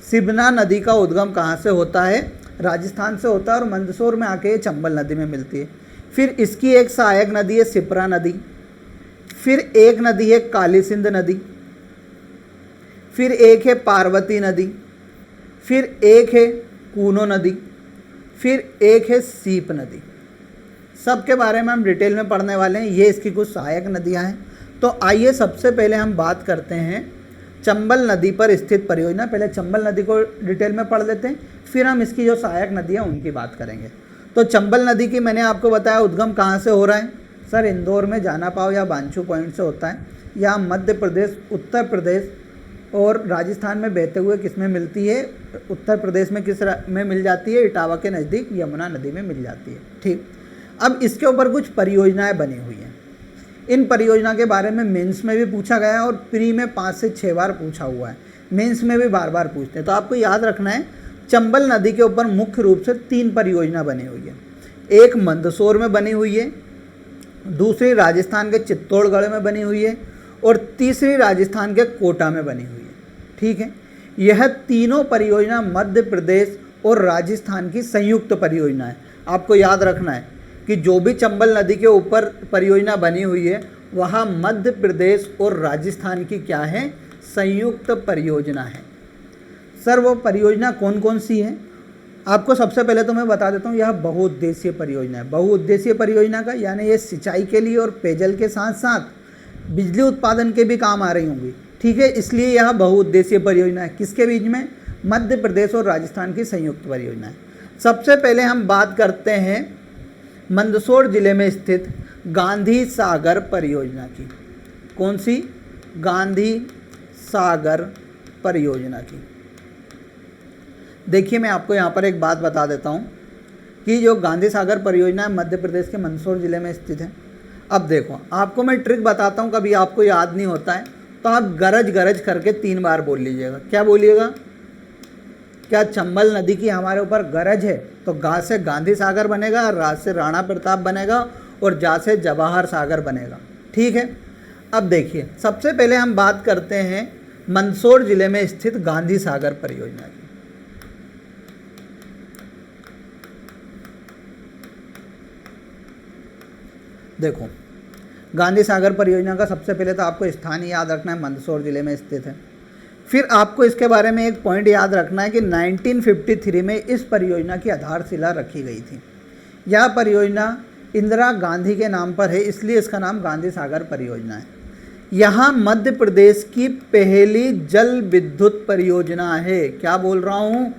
सिबना नदी का उद्गम कहाँ से होता है? राजस्थान से होता है और मंदसौर में आके ये चंबल नदी में मिलती है। फिर इसकी एक सहायक नदी है सिपरा नदी, फिर एक नदी है काली सिंध नदी, फिर एक है पार्वती नदी, फिर एक है कूनो नदी, फिर एक है सीप नदी। सबके बारे में हम डिटेल में पढ़ने वाले हैं। ये इसकी कुछ सहायक नदियां हैं। तो आइए सबसे पहले हम बात करते हैं चंबल नदी पर स्थित परियोजना। पहले चंबल नदी को डिटेल में पढ़ लेते हैं, फिर हम इसकी जो सहायक नदियाँ उनकी बात करेंगे। तो चंबल नदी की मैंने आपको बताया उद्गम कहाँ से हो रहा है। सर इंदौर में जाना पाव या बांछू पॉइंट से होता है। यहाँ मध्य प्रदेश, उत्तर प्रदेश और राजस्थान में बहते हुए किस में मिलती है, उत्तर प्रदेश में किस में मिल जाती है, इटावा के नज़दीक यमुना नदी में मिल जाती है। ठीक, अब इसके ऊपर कुछ परियोजनाएं बनी हुई हैं। इन परियोजना के बारे में मेंस में भी पूछा गया है और प्री में 5 से 6 बार पूछा हुआ है। मेंस में भी बार बार पूछते हैं। तो आपको याद रखना है चंबल नदी के ऊपर मुख्य रूप से 3 परियोजना बनी हुई है। एक मंदसौर में बनी हुई है, दूसरी राजस्थान के चित्तौड़गढ़ में बनी हुई है और तीसरी राजस्थान के कोटा में बनी हुई है। ठीक है, यह तीनों परियोजना मध्य प्रदेश और राजस्थान की संयुक्त परियोजना है। आपको याद रखना है कि जो भी चंबल नदी के ऊपर परियोजना बनी हुई है वहाँ मध्य प्रदेश और राजस्थान की क्या है, संयुक्त परियोजना है। सर वो परियोजना कौन कौन सी है, आपको सबसे पहले तो मैं बता देता हूँ। यह बहुउद्देशीय परियोजना है। बहुउद्देशीय परियोजना का यानी ये सिंचाई के लिए और पेयजल के साथ साथ बिजली उत्पादन के भी काम आ रही होंगी। ठीक है, इसलिए यह बहुउद्देशीय परियोजना है। किसके बीच में, मध्य प्रदेश और राजस्थान की संयुक्त परियोजना है। सबसे पहले हम बात करते हैं मंदसौर जिले में स्थित गांधी सागर परियोजना की। कौन सी, गांधी सागर परियोजना की। देखिए मैं आपको यहाँ पर एक बात बता देता हूँ कि जो गांधी सागर परियोजना है मध्य प्रदेश के मंदसौर जिले में स्थित है। अब देखो आपको मैं ट्रिक बताता हूँ, कभी आपको याद नहीं होता है तो आप गरज गरज करके 3 बार बोल लीजिएगा। क्या बोलिएगा, क्या चंबल नदी की हमारे ऊपर गरज है, तो गा से गांधी सागर बनेगा, रा से राणा प्रताप बनेगा और जा से जवाहर सागर बनेगा। ठीक है, अब देखिए सबसे पहले हम बात करते हैं मंदसौर जिले में स्थित गांधी सागर परियोजना की। देखो गांधी सागर परियोजना का सबसे पहले तो आपको स्थान ही याद रखना है, मंदसौर जिले में स्थित है। फिर आपको इसके बारे में एक पॉइंट याद रखना है कि 1953 में इस परियोजना की आधारशिला रखी गई थी। यह परियोजना इंदिरा गांधी के नाम पर है, इसलिए इसका नाम गांधी सागर परियोजना है। यहाँ मध्य प्रदेश की पहली जल विद्युत परियोजना है। क्या बोल रहा हूँ,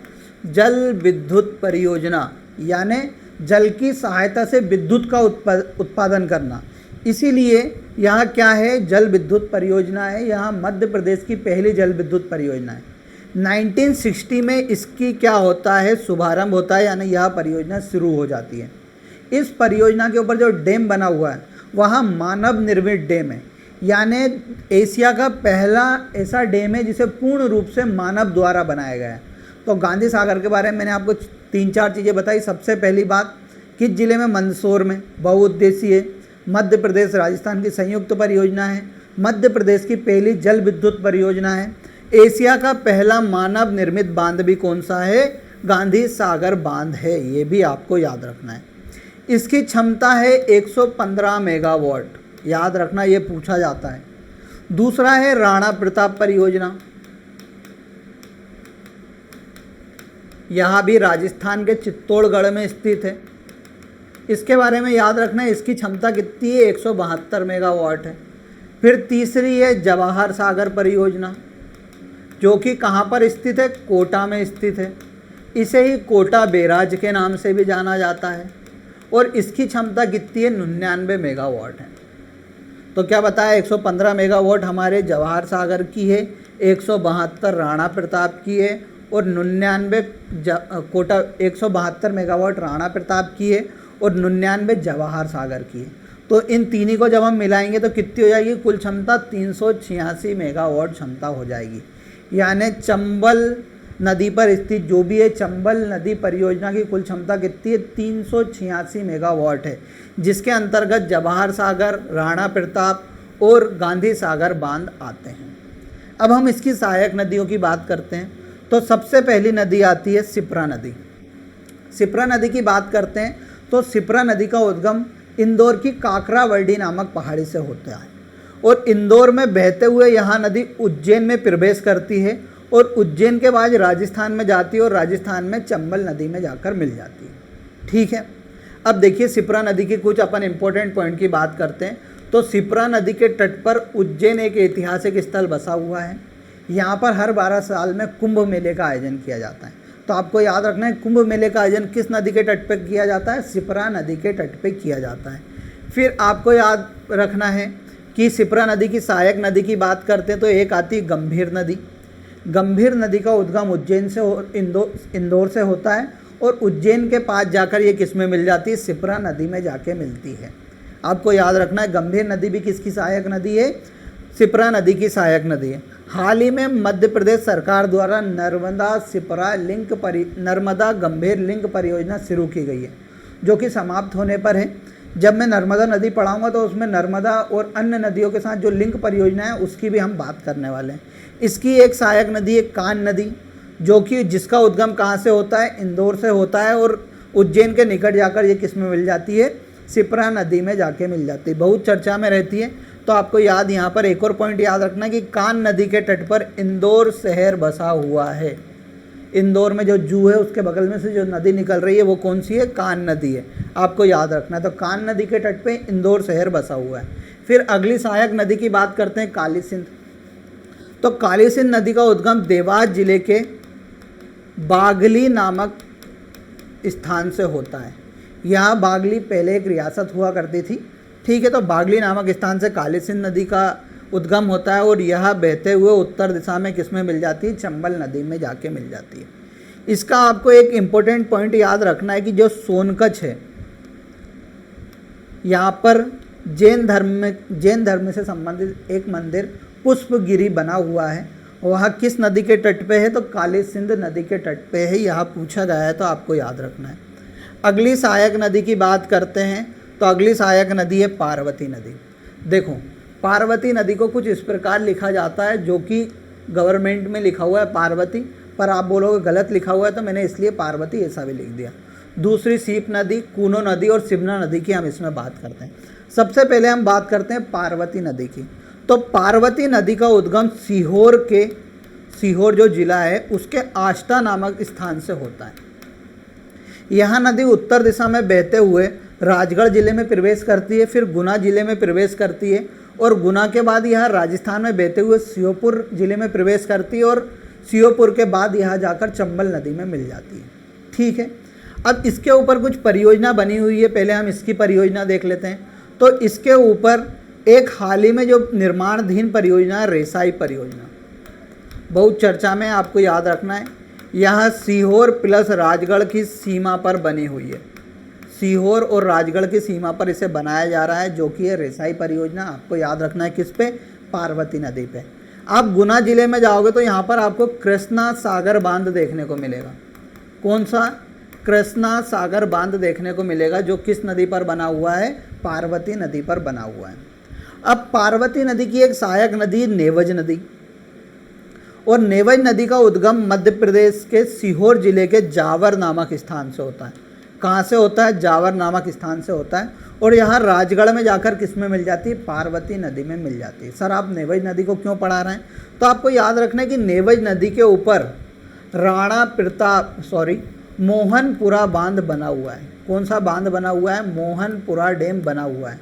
जल विद्युत परियोजना, यानी जल की सहायता से विद्युत का उत्पादन करना। इसीलिए यहाँ क्या है, जल विद्युत परियोजना है। यहाँ मध्य प्रदेश की पहली जल विद्युत परियोजना है। 1960 में इसकी क्या होता है, शुभारंभ होता है, यानी यह परियोजना शुरू हो जाती है। इस परियोजना के ऊपर जो डैम बना हुआ है वहाँ मानव निर्मित डैम है, यानी एशिया का पहला ऐसा डैम है जिसे पूर्ण रूप से मानव द्वारा बनाया गया है। तो गांधी सागर के बारे में मैंने आपको 3-4 चीज़ें बताई। सबसे पहली बात, किस जिले में, मंदसौर में, बहुउद्देशीय, मध्य प्रदेश राजस्थान की संयुक्त परियोजना है, मध्य प्रदेश की पहली जल विद्युत परियोजना है, एशिया का पहला मानव निर्मित बांध भी कौन सा है, गांधी सागर बांध है। ये भी आपको याद रखना है। इसकी क्षमता है 115 मेगावाट, याद रखना, ये पूछा जाता है। दूसरा है राणा प्रताप परियोजना, यहाँ भी राजस्थान के चित्तौड़गढ़ में स्थित है। इसके बारे में याद रखना है, इसकी क्षमता कितनी है, 172 मेगावाट है। फिर तीसरी है जवाहर सागर परियोजना, जो कि कहाँ पर स्थित है, कोटा में स्थित है। इसे ही कोटा बैराज के नाम से भी जाना जाता है और इसकी क्षमता कितनी है, 99 मेगावाट है। तो क्या बताया, 115 मेगावाट हमारे जवाहर सागर की है, 172 राणा प्रताप की है और 99 कोटा, 172 मेगावाट राणा प्रताप की है और 99 जवाहर सागर की है। तो इन तीनों को जब हम मिलाएंगे तो कितनी हो जाएगी, कुल क्षमता 386 मेगावाट क्षमता हो जाएगी। यानी चंबल नदी पर स्थित जो भी है चंबल नदी परियोजना की कुल क्षमता कितनी है, 386 मेगावाट है, जिसके अंतर्गत जवाहर सागर, राणा प्रताप और गांधी सागर बांध आते हैं। अब हम इसकी सहायक नदियों की बात करते हैं। तो सबसे पहली नदी आती है सिप्रा नदी। सिप्रा नदी की बात करते हैं तो सिप्रा नदी का उद्गम इंदौर की काकरावर्डी नामक पहाड़ी से होता है और इंदौर में बहते हुए यहाँ नदी उज्जैन में प्रवेश करती है और उज्जैन के बाद राजस्थान में जाती है और राजस्थान में चंबल नदी में जाकर मिल जाती है। ठीक है, अब देखिए शिप्रा नदी की कुछ अपन इम्पोर्टेंट पॉइंट की बात करते हैं। तो शिप्रा नदी के तट पर उज्जैन एक ऐतिहासिक स्थल बसा हुआ है। यहाँ पर हर 12 साल में कुंभ मेले का आयोजन किया जाता है। तो आपको याद रखना है कुंभ मेले का आयोजन किस नदी के तट पर किया जाता है? शिप्रा नदी के तट पर किया जाता है। फिर आपको याद रखना है कि शिप्रा नदी की सहायक नदी की बात करते हैं तो एक आती गंभीर नदी। गंभीर नदी का उद्गम उज्जैन से इंदौर से होता है और उज्जैन के पास जाकर ये किस में मिल जाती है? शिप्रा नदी में जाके मिलती है। आपको याद रखना है गंभीर नदी भी किसकी सहायक नदी है? शिप्रा नदी की सहायक नदी है। हाल ही में मध्य प्रदेश सरकार द्वारा नर्मदा गंभीर लिंक परियोजना शुरू की गई है, जो कि समाप्त होने पर है। जब मैं नर्मदा नदी पढ़ाऊंगा तो उसमें नर्मदा और अन्य नदियों के साथ जो लिंक परियोजना है उसकी भी हम बात करने वाले हैं। इसकी एक सहायक नदी है कान नदी, जो कि जिसका उद्गम कहाँ से होता है? इंदौर से होता है और उज्जैन के निकट जाकर ये किस में मिल जाती है? शिप्रा नदी में जाके मिल जाती है, बहुत चर्चा में रहती है। तो आपको याद यहाँ पर एक और पॉइंट याद रखना है कि कान नदी के तट पर इंदौर शहर बसा हुआ है। इंदौर में जो जू है उसके बगल में से जो नदी निकल रही है वो कौन सी है? कान नदी है, आपको याद रखना है। तो कान नदी के तट पे इंदौर शहर बसा हुआ है। फिर अगली सहायक नदी की बात करते हैं काली सिंध। तो काली सिंध नदी का उद्गम देवास जिले के बागली नामक स्थान से होता है। यहाँ बागली पहले एक रियासत हुआ करती थी। ठीक है, तो बागली नामक स्थान से काली सिंध नदी का उद्गम होता है और यह बहते हुए उत्तर दिशा में किस में मिल जाती है? चंबल नदी में जाके मिल जाती है। इसका आपको एक इम्पोर्टेंट पॉइंट याद रखना है कि जो सोनकच्छ है, यहाँ पर जैन धर्म से संबंधित एक मंदिर पुष्पगिरी बना हुआ है। वह किस नदी के तट पे है? तो काली सिंध नदी के तट पे है। यहाँ पूछा गया है तो आपको याद रखना है। अगली सहायक नदी की बात करते हैं तो अगली सहायक नदी है पार्वती नदी। देखो, पार्वती नदी को कुछ इस प्रकार लिखा जाता है, जो कि गवर्नमेंट में लिखा हुआ है पार्वती, पर आप बोलोगे गलत लिखा हुआ है, तो मैंने इसलिए पार्वती ऐसा भी लिख दिया। दूसरी सीप नदी, कूनो नदी और शिवना नदी की हम इसमें बात करते हैं। सबसे पहले हम बात करते हैं पार्वती नदी की। तो पार्वती नदी का उद्गम सीहोर जो जिला है उसके आष्टा नामक स्थान से होता है। यह नदी उत्तर दिशा में बहते हुए राजगढ़ जिले में प्रवेश करती है, फिर गुना जिले में प्रवेश करती है और गुना के बाद यह राजस्थान में बहते हुए श्योपुर जिले में प्रवेश करती है और श्योपुर के बाद यह जाकर चंबल नदी में मिल जाती है। ठीक है, अब इसके ऊपर कुछ परियोजना बनी हुई है, पहले हम इसकी परियोजना देख लेते हैं। तो इसके ऊपर एक हाल ही में जो निर्माणाधीन परियोजना है रेसाई परियोजना, बहुत चर्चा में, आपको याद रखना है। यह सीहोर प्लस राजगढ़ की सीमा पर बनी हुई है। सीहोर और राजगढ़ की सीमा पर इसे बनाया जा रहा है, जो कि है रेसाई परियोजना। आपको याद रखना है किस पे? पार्वती नदी पे। आप गुना जिले में जाओगे तो यहाँ पर आपको कृष्णा सागर बांध देखने को मिलेगा। कौन सा? कृष्णा सागर बांध देखने को मिलेगा, जो किस नदी पर बना हुआ है? पार्वती नदी पर बना हुआ है। अब पार्वती नदी की एक सहायक नदी नेवज नदी, और नेवज नदी का उद्गम मध्य प्रदेश के सीहोर जिले के जावर नामक स्थान से होता है। कहाँ से होता है? जावर नामक स्थान से होता है और यहाँ राजगढ़ में जाकर किस में मिल जाती है? पार्वती नदी में मिल जाती है। सर आप नेवज नदी को क्यों पढ़ा रहे हैं? तो आपको याद रखना है कि नेवज नदी के ऊपर मोहनपुरा बांध बना हुआ है। कौन सा बांध बना हुआ है? मोहनपुरा डैम बना हुआ है,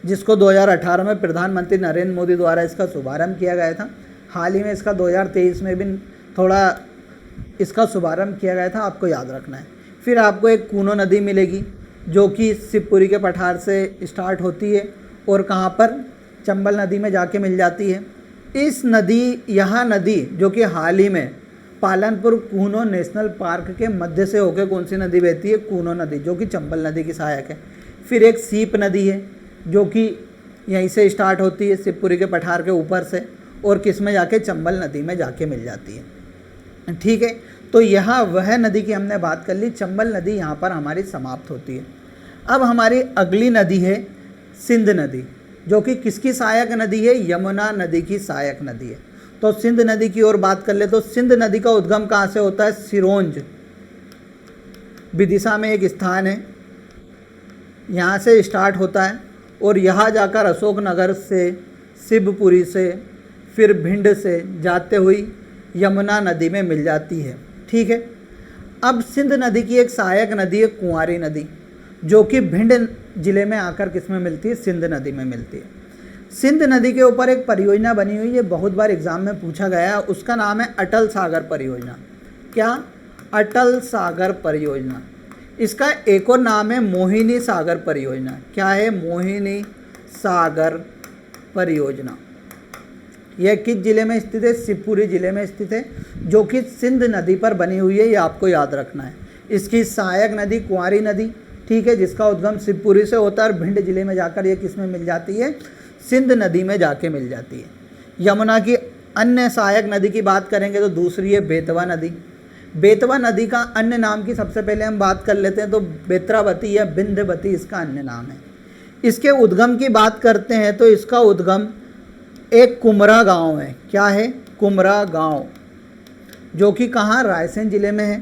जिसको 2018 में प्रधानमंत्री नरेंद्र मोदी द्वारा इसका शुभारंभ किया गया था। हाल ही में इसका 2023 में भी थोड़ा इसका शुभारंभ किया गया था, आपको याद रखना है। फिर आपको एक कूनो नदी मिलेगी, जो कि शिवपुरी के पठार से स्टार्ट होती है और कहाँ पर? चंबल नदी में जाके मिल जाती है। यह नदी जो कि हाल ही में पालनपुर कूनो नेशनल पार्क के मध्य से होकर कौन सी नदी बहती है? कूनो नदी, जो कि चंबल नदी की सहायक है। फिर एक सीप नदी है, जो कि यहीं से स्टार्ट होती है शिवपुरी के पठार के ऊपर से और किस में जाके? चंबल नदी में जाके मिल जाती है। ठीक है, तो यहाँ वह नदी की हमने बात कर ली। चंबल नदी यहाँ पर हमारी समाप्त होती है। अब हमारी अगली नदी है सिंध नदी, जो कि किसकी सहायक नदी है? यमुना नदी की सहायक नदी है। तो सिंध नदी की ओर बात कर ले तो सिंध नदी का उद्गम कहाँ से होता है? सिरोंज विदिशा में एक स्थान है, यहाँ से स्टार्ट होता है और यहाँ जाकर अशोकनगर से शिवपुरी से, फिर भिंड से जाते हुई यमुना नदी में मिल जाती है। ठीक है। अब सिंध नदी की एक सहायक नदी है कुंवारी नदी, जो कि भिंड जिले में आकर किस में मिलती है? सिंध नदी में मिलती है। सिंध नदी के ऊपर एक परियोजना बनी हुई है, बहुत बार एग्जाम में पूछा गया है, उसका नाम है अटल सागर परियोजना। क्या? अटल सागर परियोजना। इसका एक और नाम है मोहिनी सागर परियोजना। क्या है? मोहिनी सागर परियोजना। यह किस जिले में स्थित है? शिवपुरी जिले में स्थित है, जो कि सिंध नदी पर बनी हुई है, ये आपको याद रखना है। इसकी सहायक नदी कुंवारी नदी, ठीक है, जिसका उद्गम शिवपुरी से होता है और भिंड जिले में जाकर ये किस में मिल जाती है? सिंध नदी में जाके मिल जाती है। यमुना की अन्य सहायक नदी की बात करेंगे तो दूसरी है बेतवा नदी। बेतवा नदी का अन्य नाम की सबसे पहले हम बात कर लेते हैं, तो बेत्रावती या बिंध्यवती इसका अन्य नाम है। इसके उद्गम की बात करते हैं तो इसका उद्गम एक कुमरा गांव है। क्या है? कुमरा गांव, जो कि कहाँ? रायसेन जिले में है।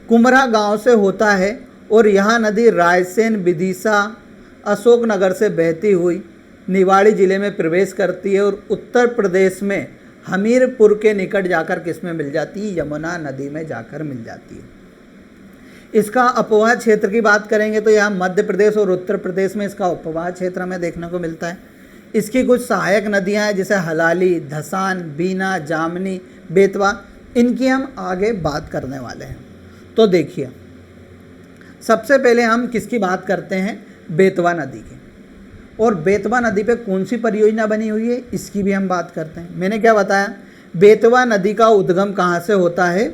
कुमरा गांव से होता है और यह नदी रायसेन, विदिशा, अशोकनगर से बहती हुई निवाड़ी जिले में प्रवेश करती है और उत्तर प्रदेश में हमीरपुर के निकट जाकर किस में मिल जाती है? यमुना नदी में जाकर मिल जाती है। इसका अपवाह क्षेत्र की बात करेंगे तो यहाँ मध्य प्रदेश और उत्तर प्रदेश में इसका अपवाह क्षेत्र हमें देखने को मिलता है। इसकी कुछ सहायक नदियाँ हैं, जैसे हलाली, धसान, बीना, जामनी, बेतवा, इनकी हम आगे बात करने वाले हैं। तो देखिए, सबसे पहले हम किसकी बात करते हैं? बेतवा नदी की। और बेतवा नदी पे कौन सी परियोजना बनी हुई है, इसकी भी हम बात करते हैं। मैंने क्या बताया? बेतवा नदी का उद्गम कहाँ से होता है?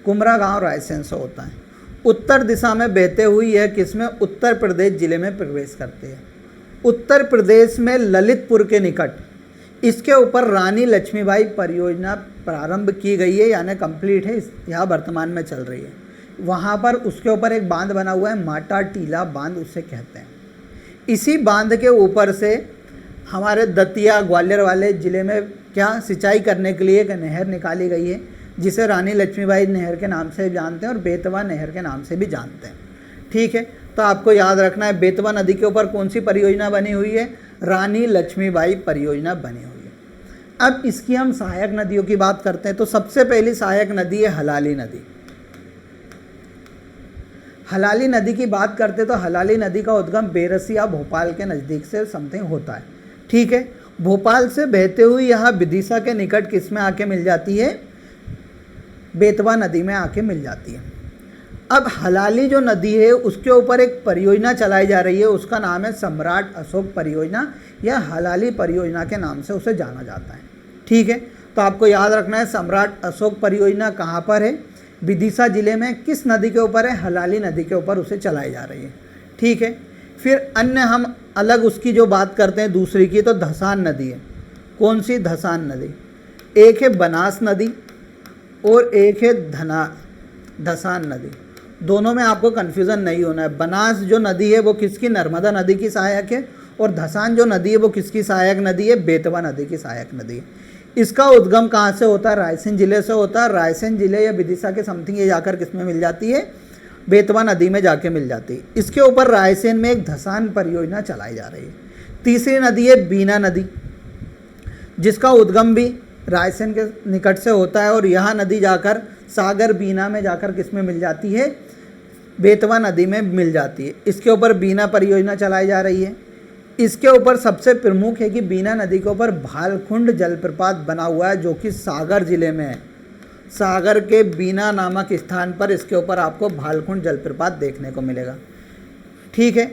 कुमरा गांव, रायसेन से होता है। उत्तर दिशा में बहते हुई यह किसमें? उत्तर प्रदेश जिले में प्रवेश करते हैं। उत्तर प्रदेश में ललितपुर के निकट इसके ऊपर रानी लक्ष्मीबाई परियोजना प्रारंभ की गई है, यानी कंप्लीट है, यह वर्तमान में चल रही है। वहाँ पर उसके ऊपर एक बांध बना हुआ है, माटा टीला बांध उसे कहते हैं। इसी बांध के ऊपर से हमारे दतिया, ग्वालियर वाले ज़िले में क्या सिंचाई करने के लिए एक नहर निकाली गई है, जिसे रानी लक्ष्मीबाई नहर के नाम से जानते हैं और बेतवा नहर के नाम से भी जानते हैं। ठीक है, तो आपको याद रखना है बेतवा नदी के ऊपर कौन सी परियोजना बनी हुई है? रानी लक्ष्मीबाई परियोजना बनी हुई है। अब इसकी हम सहायक नदियों की बात करते हैं, तो सबसे पहली सहायक नदी है हलाली नदी। हलाली नदी की बात करते तो हलाली नदी का उद्गम बेरसिया, भोपाल के नज़दीक से समथिंग होता है। ठीक है, भोपाल से बहते हुए यहाँ विदिशा के निकट किस में आके मिल जाती है? बेतवा नदी में आके मिल जाती है। अब हलाली जो नदी है उसके ऊपर एक परियोजना चलाई जा रही है, उसका नाम है सम्राट अशोक परियोजना या हलाली परियोजना के नाम से उसे जाना जाता है। ठीक है, तो आपको याद रखना है सम्राट अशोक परियोजना कहाँ पर है? विदिशा जिले में। किस नदी के ऊपर है? हलाली नदी के ऊपर उसे चलाई जा रही है। ठीक है, फिर अन्य हम अलग उसकी जो बात करते हैं दूसरी की, तो धसान नदी है। कौन सी? धसान नदी। एक है बनास नदी और एक है धसान नदी। दोनों में आपको कन्फ्यूज़न नहीं होना है। बनास जो नदी है वो किसकी? नर्मदा नदी की सहायक है, और धसान जो नदी है वो किसकी सहायक नदी है? बेतवा नदी की सहायक नदी है। इसका उद्गम कहाँ से होता है? रायसेन जिले से होता है। रायसेन जिले या विदिशा के समथिंग ये जाकर किस में मिल जाती है? बेतवा नदी में जाके मिल जाती है। इसके ऊपर रायसेन में एक धसान परियोजना चलाई जा रही है। तीसरी नदी है बीना नदी, जिसका उद्गम भी रायसेन के निकट से होता है और यह नदी जाकर सागर बीना में जाकर किस में मिल जाती है? बेतवा नदी में मिल जाती है। इसके ऊपर बीना परियोजना चलाई जा रही है। इसके ऊपर सबसे प्रमुख है कि बीना नदी के ऊपर भालखुंड जलप्रपात बना हुआ है, जो कि सागर जिले में है। सागर के बीना नामक स्थान पर इसके ऊपर आपको भालखुंड जलप्रपात देखने को मिलेगा। ठीक है,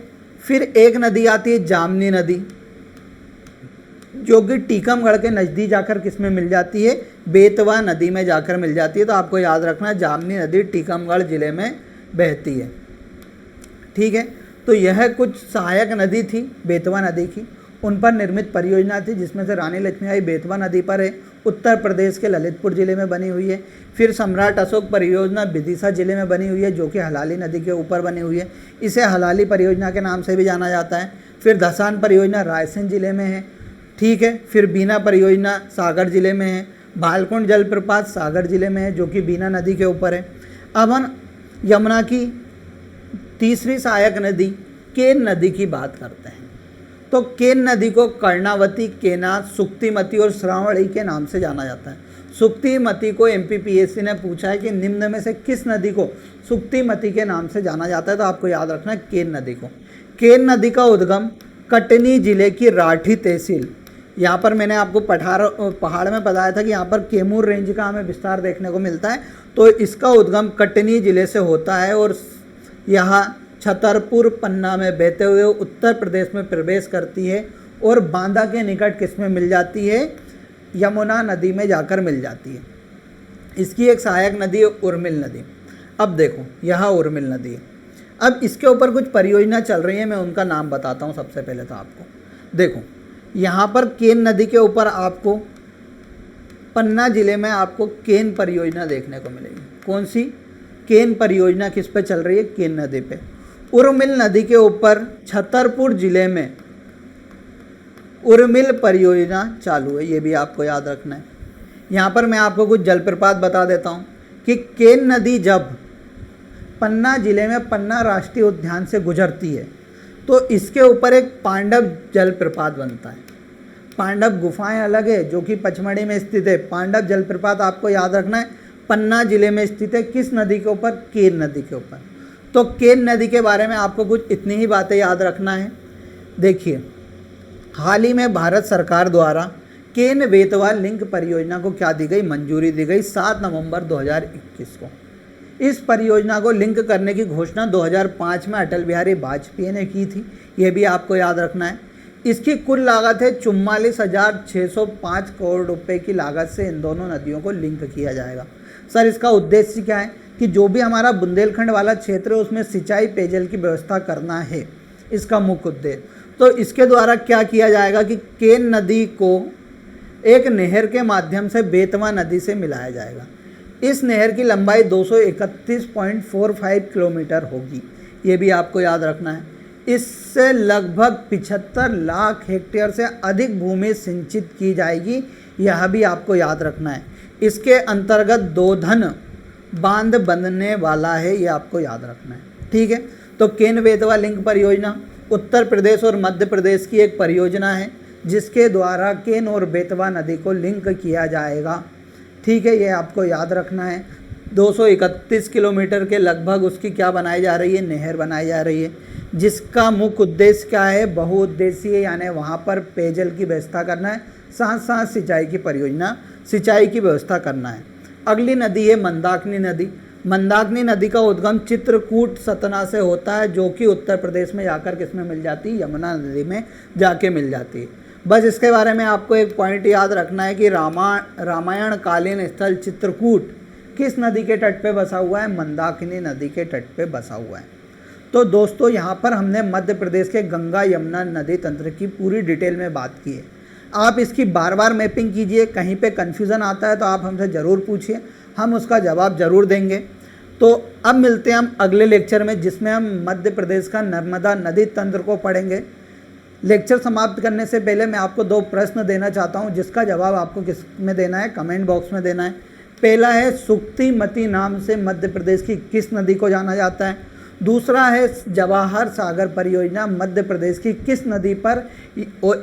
फिर एक नदी आती है जामनी नदी, जो कि टीकमगढ़ के नज़दीक जाकर किस में मिल जाती है? बेतवा नदी में जाकर मिल जाती है। तो आपको याद रखना है जामनी नदी टीकमगढ़ जिले में बहती है। ठीक है, तो यह कुछ सहायक नदी थी बेतवा नदी की, उन पर निर्मित परियोजना थी, जिसमें से रानी लक्ष्मीबाई बेतवा नदी पर है, उत्तर प्रदेश के ललितपुर जिले में बनी हुई है। फिर सम्राट अशोक परियोजना विदिशा जिले में बनी हुई है, जो कि हलाली नदी के ऊपर बनी हुई है, इसे हलाली परियोजना के नाम से भी जाना जाता है। फिर धसान परियोजना रायसेन जिले में है। ठीक है, फिर बीना परियोजना सागर जिले में है। भालकुंड जलप्रपात सागर जिले में है, जो कि बीना नदी के ऊपर है। अब हम यमुना की तीसरी सहायक नदी केन नदी की बात करते हैं। तो तो केन नदी को कर्णावती, केना, सुक्तिमती और श्रावणी के नाम से जाना जाता है। सुक्तिमती को एमपीपीएससी ने पूछा है कि निम्न में से किस नदी को सुक्तिमती के नाम से जाना जाता है, तो आपको याद रखना है केन नदी को। केन नदी का उद्गम कटनी जिले की राठी तहसील, यहाँ पर मैंने आपको पहाड़ में बताया था कि यहाँ पर कैमूर रेंज का हमें विस्तार देखने को मिलता है, तो इसका उद्गम कटनी जिले से होता है और यहाँ छतरपुर पन्ना में बहते हुए उत्तर प्रदेश में प्रवेश करती है और बांदा के निकट किसमें मिल जाती है, यमुना नदी में जाकर मिल जाती है। इसकी एक सहायक नदी है उर्मिल नदी। अब देखो यहाँ उर्मिल नदी है, अब इसके ऊपर कुछ परियोजना चल रही है, मैं उनका नाम बताता हूँ। सबसे पहले तो आपको देखो यहाँ पर केन नदी के ऊपर आपको पन्ना जिले में आपको केन परियोजना देखने को मिलेगी। कौन सी केन परियोजना किस पे चल रही है, केन नदी पे। उर्मिल नदी के ऊपर छतरपुर जिले में उर्मिल परियोजना चालू है, ये भी आपको याद रखना है। यहाँ पर मैं आपको कुछ जलप्रपात बता देता हूँ कि केन नदी जब पन्ना जिले में पन्ना राष्ट्रीय उद्यान से गुजरती है तो इसके ऊपर एक पांडव जलप्रपात बनता है। पांडव गुफाएं अलग है जो कि पचमढ़ी में स्थित है, पांडव जलप्रपात आपको याद रखना है पन्ना जिले में स्थित है। किस नदी के ऊपर, केन नदी के ऊपर। तो केन नदी के बारे में आपको कुछ इतनी ही बातें याद रखना है। देखिए हाल ही में भारत सरकार द्वारा केन बेतवा लिंक परियोजना को क्या दी गई, मंजूरी दी गई 7 नवंबर 2021 को। इस परियोजना को लिंक करने की घोषणा 2005 में अटल बिहारी वाजपेयी ने की थी, ये भी आपको याद रखना है। इसकी कुल लागत है 44,605 करोड़ रुपए की लागत से इन दोनों नदियों को लिंक किया जाएगा। सर इसका उद्देश्य क्या है कि जो भी हमारा बुंदेलखंड वाला क्षेत्र है उसमें सिंचाई पेयजल की व्यवस्था करना है, इसका मुख्य उद्देश्य। तो इसके द्वारा क्या किया जाएगा कि केन नदी को एक नहर के माध्यम से बेतवा नदी से मिलाया जाएगा। इस नहर की लंबाई 231.45 किलोमीटर होगी, ये भी आपको याद रखना है। इससे लगभग 75 लाख हेक्टेयर से अधिक भूमि सिंचित की जाएगी, यह भी आपको याद रखना है। इसके अंतर्गत दोधन बांध बनने वाला है, ये आपको याद रखना है। ठीक है, तो केन बेतवा लिंक परियोजना उत्तर प्रदेश और मध्य प्रदेश की एक परियोजना है जिसके द्वारा केन और बेतवा नदी को लिंक किया जाएगा। ठीक है, ये आपको याद रखना है। 231 किलोमीटर के लगभग उसकी क्या बनाई जा रही है, नहर बनाई जा रही है, जिसका मुख्य उद्देश्य क्या है, बहुउद्देशीय, यानी वहाँ पर पेयजल की व्यवस्था करना है, साथ साथ सिंचाई की परियोजना, सिंचाई की व्यवस्था करना है। अगली नदी है मंदाकिनी नदी। मंदाकिनी नदी का उद्गम चित्रकूट सतना से होता है जो कि उत्तर प्रदेश में जाकर किस में मिल जाती है, यमुना नदी में जाके मिल जाती है। बस इसके बारे में आपको एक पॉइंट याद रखना है कि रामायण कालीन स्थल चित्रकूट किस नदी के तट पे बसा हुआ है, मंदाकिनी नदी के तट पे बसा हुआ है। तो दोस्तों यहाँ पर हमने मध्य प्रदेश के गंगा यमुना नदी तंत्र की पूरी डिटेल में बात की है। आप इसकी बार बार मैपिंग कीजिए, कहीं पे कन्फ्यूज़न आता है तो आप हमसे ज़रूर पूछिए, हम उसका जवाब ज़रूर देंगे। तो अब मिलते हैं हम अगले लेक्चर में जिसमें हम मध्य प्रदेश का नर्मदा नदी तंत्र को पढ़ेंगे। लेक्चर समाप्त करने से पहले मैं आपको 2 प्रश्न देना चाहता हूं जिसका जवाब आपको किस में देना है, कमेंट बॉक्स में देना है। पहला है सुक्तिमती नाम से मध्य प्रदेश की किस नदी को जाना जाता है। दूसरा है जवाहर सागर परियोजना मध्य प्रदेश की किस नदी पर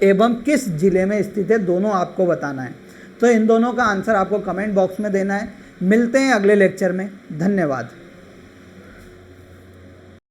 एवं किस जिले में स्थित है, दोनों आपको बताना है। तो इन दोनों का आंसर आपको कमेंट बॉक्स में देना है। मिलते हैं अगले लेक्चर में, धन्यवाद।